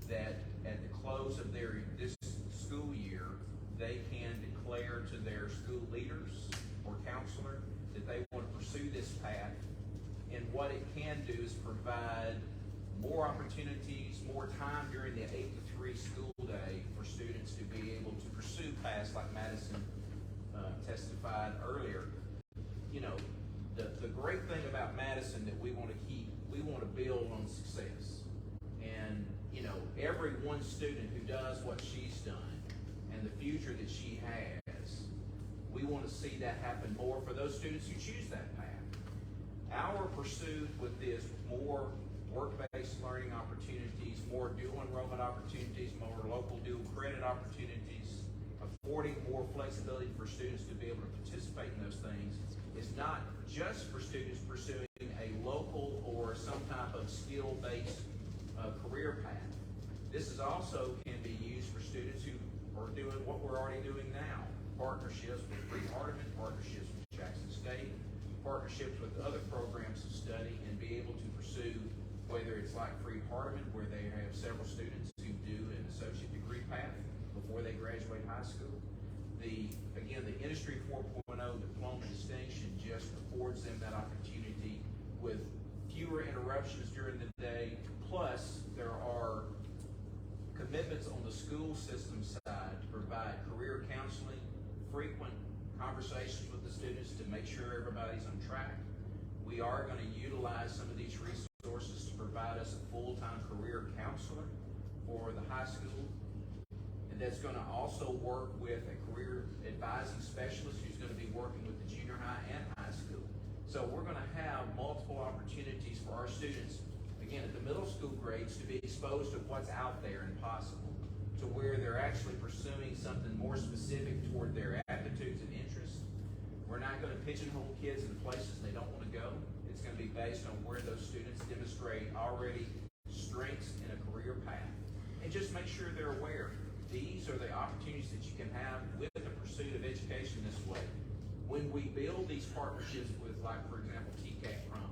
Speaker 4: that at the close of this school year, they can declare to their school leaders or counselor that they want to pursue this path. And what it can do is provide more opportunities, more time during the 8 to 3 school day for students to be able to pursue paths like Madison testified earlier. You know, the great thing about Madison that we want to keep, we want to build on success. And, you know, every one student who does what she's done and the future that she has, we want to see that happen more for those students who choose that path. Our pursuit with this, more work-based learning opportunities, more dual enrollment opportunities, more local dual credit opportunities, affording more flexibility for students to be able to participate in those things, is not just for students pursuing a local or some type of skill-based career path. This is also can be used for students who are doing what we're already doing now, partnerships with Freed-Hardeman, partnerships with Jackson State, partnerships with other programs of study, and be able to pursue, whether it's like Freed-Hardeman, where they have several students who do an associate degree path before they graduate high school. The Industry 4.0 Diploma Distinction just affords them that opportunity with fewer interruptions during the day, plus there are commitments on the school system side to provide career counseling, frequent conversations with the students to make sure everybody's on track. We are going to utilize some of these resources to provide us a full-time career counselor for the high school. And that's going to also work with a career advising specialist who's going to be working with the junior high and high school. So we're going to have multiple opportunities for our students, again, at the middle school grades, to be exposed to what's out there and possible, to where they're actually pursuing something more specific toward their aptitudes and interests. We're not going to pigeonhole kids into places they don't want to go. It's based on where those students demonstrate already strengths in a career path. And just make sure they're aware, these are the opportunities that you can have with the pursuit of education this way. When we build these partnerships with, like, for example, TCAT Crum,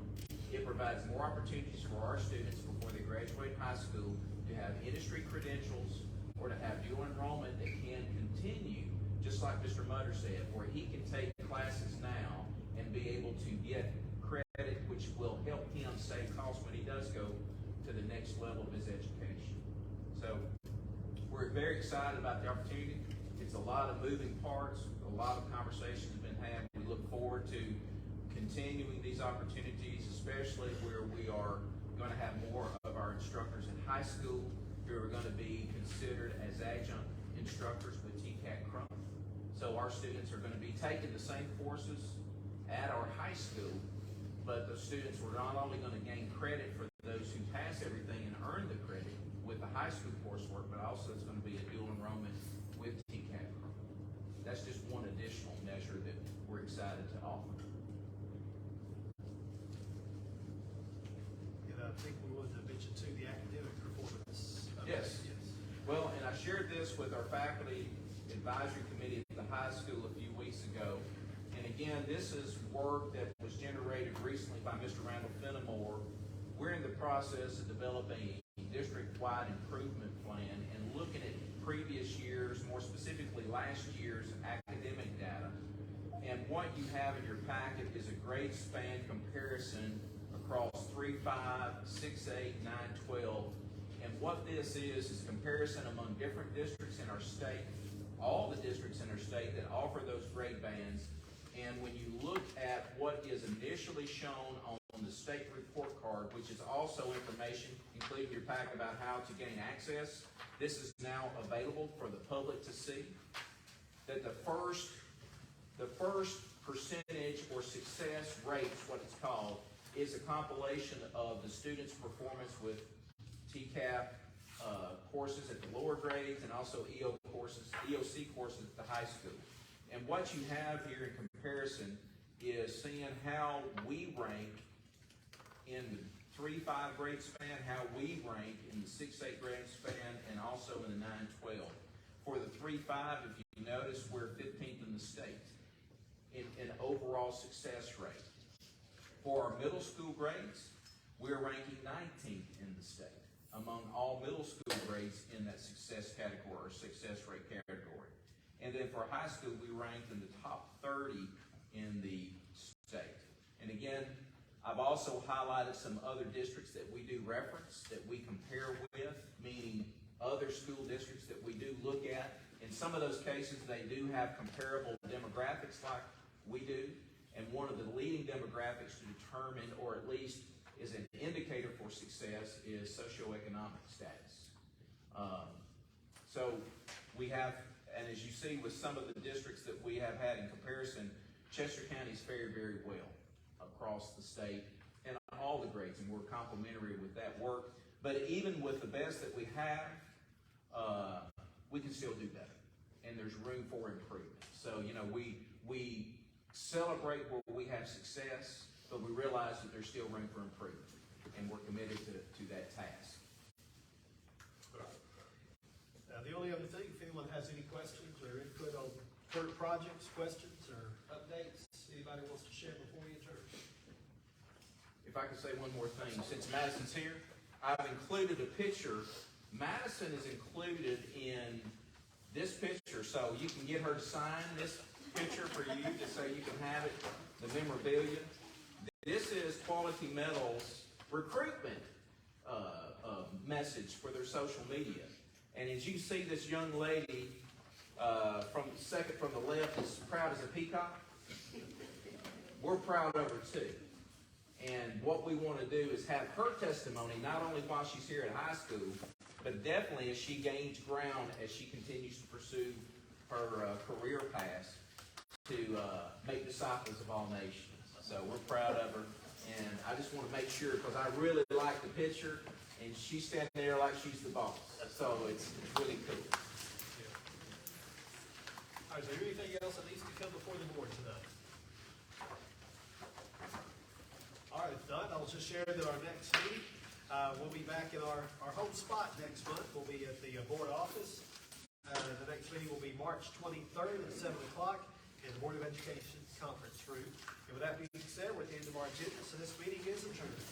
Speaker 4: it provides more opportunities for our students before they graduate high school to have industry credentials or to have dual enrollment that can continue, just like Mr. Mutter said, where he can take classes now and be able to get credit, which will help him save costs when he does go to the next level of his education. So we're very excited about the opportunity. It's a lot of moving parts, a lot of conversations have been had. We look forward to continuing these opportunities, especially where we are going to have more of our instructors in high school who are going to be considered as adjunct instructors with TCAT Crum. So our students are going to be taking the same courses at our high school, but the students are not only going to gain credit for those who pass everything and earn the credit with the high school coursework, but also it's going to be a dual enrollment with TCAT Crum. That's just one additional measure that we're excited to offer.
Speaker 1: And I think we wanted to mention too the academic performance.
Speaker 4: Yes. Well, and I shared this with our faculty advisory committee at the high school a few weeks ago. And again, this is work that was generated recently by Mr. Randall Fenimore. We're in the process of developing a district-wide improvement plan and looking at previous years, more specifically last year's academic data. And what you have in your packet is a grade span comparison across 3, 5, 6, 8, 9, 12. And what this is comparison among different districts in our state, all the districts in our state that offer those grade bands. And when you look at what is initially shown on the state report card, which is also information, including your pack about how to gain access, this is now available for the public to see, that the first percentage or success rate, is what it's called, is a compilation of the student's performance with TCAP courses at the lower grades and also EOC courses at the high school. And what you have here in comparison is seeing how we rank in the 3-5 grade span, how we rank in the 6-8 grade span, and also in the 9-12. For the 3-5, if you notice, we're 15th in the state in overall success rate. For our middle school grades, we're ranking 19th in the state among all middle school grades in that success category or success rate category. And then for high school, we ranked in the top 30 in the state. And again, I've also highlighted some other districts that we do reference, that we compare with, meaning other school districts that we do look at. In some of those cases, they do have comparable demographics like we do. And one of the leading demographics to determine, or at least is an indicator for success, is socioeconomic status. So we have, and as you see with some of the districts that we have had in comparison, Chester County is fared very well across the state and all the grades, and we're complimentary with that work. But even with the best that we have, we can still do better, and there's room for improvement. So, you know, we celebrate where we have success, but we realize that there's still room for improvement, and we're committed to that task.
Speaker 1: The only other thing, if anyone has any questions or input on current projects, questions, or updates, anybody wants to share before we adjourn?
Speaker 4: If I could say one more thing, since Madison's here, I've included a picture. Madison is included in this picture, so you can get her to sign this picture for you, just so you can have it, the memorabilia. This is Quality Metal's recruitment message for their social media. And as you see this young lady from the left is proud as a peacock, we're proud of her too. And what we want to do is have her testimony not only while she's here at high school, but definitely as she gains ground, as she continues to pursue her career path to make disciples of all nations. So we're proud of her. And I just want to make sure, because I really like the picture, and she's standing there like she's the boss. So it's really cool.
Speaker 1: All right, is there anything else that needs to come before the board tonight? All right, if not, I'll also share that our next meeting, we'll be back in our home spot next month. We'll be at the board office. The next meeting will be March 23rd at 7 o'clock in the Board of Education conference room. And with that being said, we're at the end of our agenda, so this meeting is adjourned.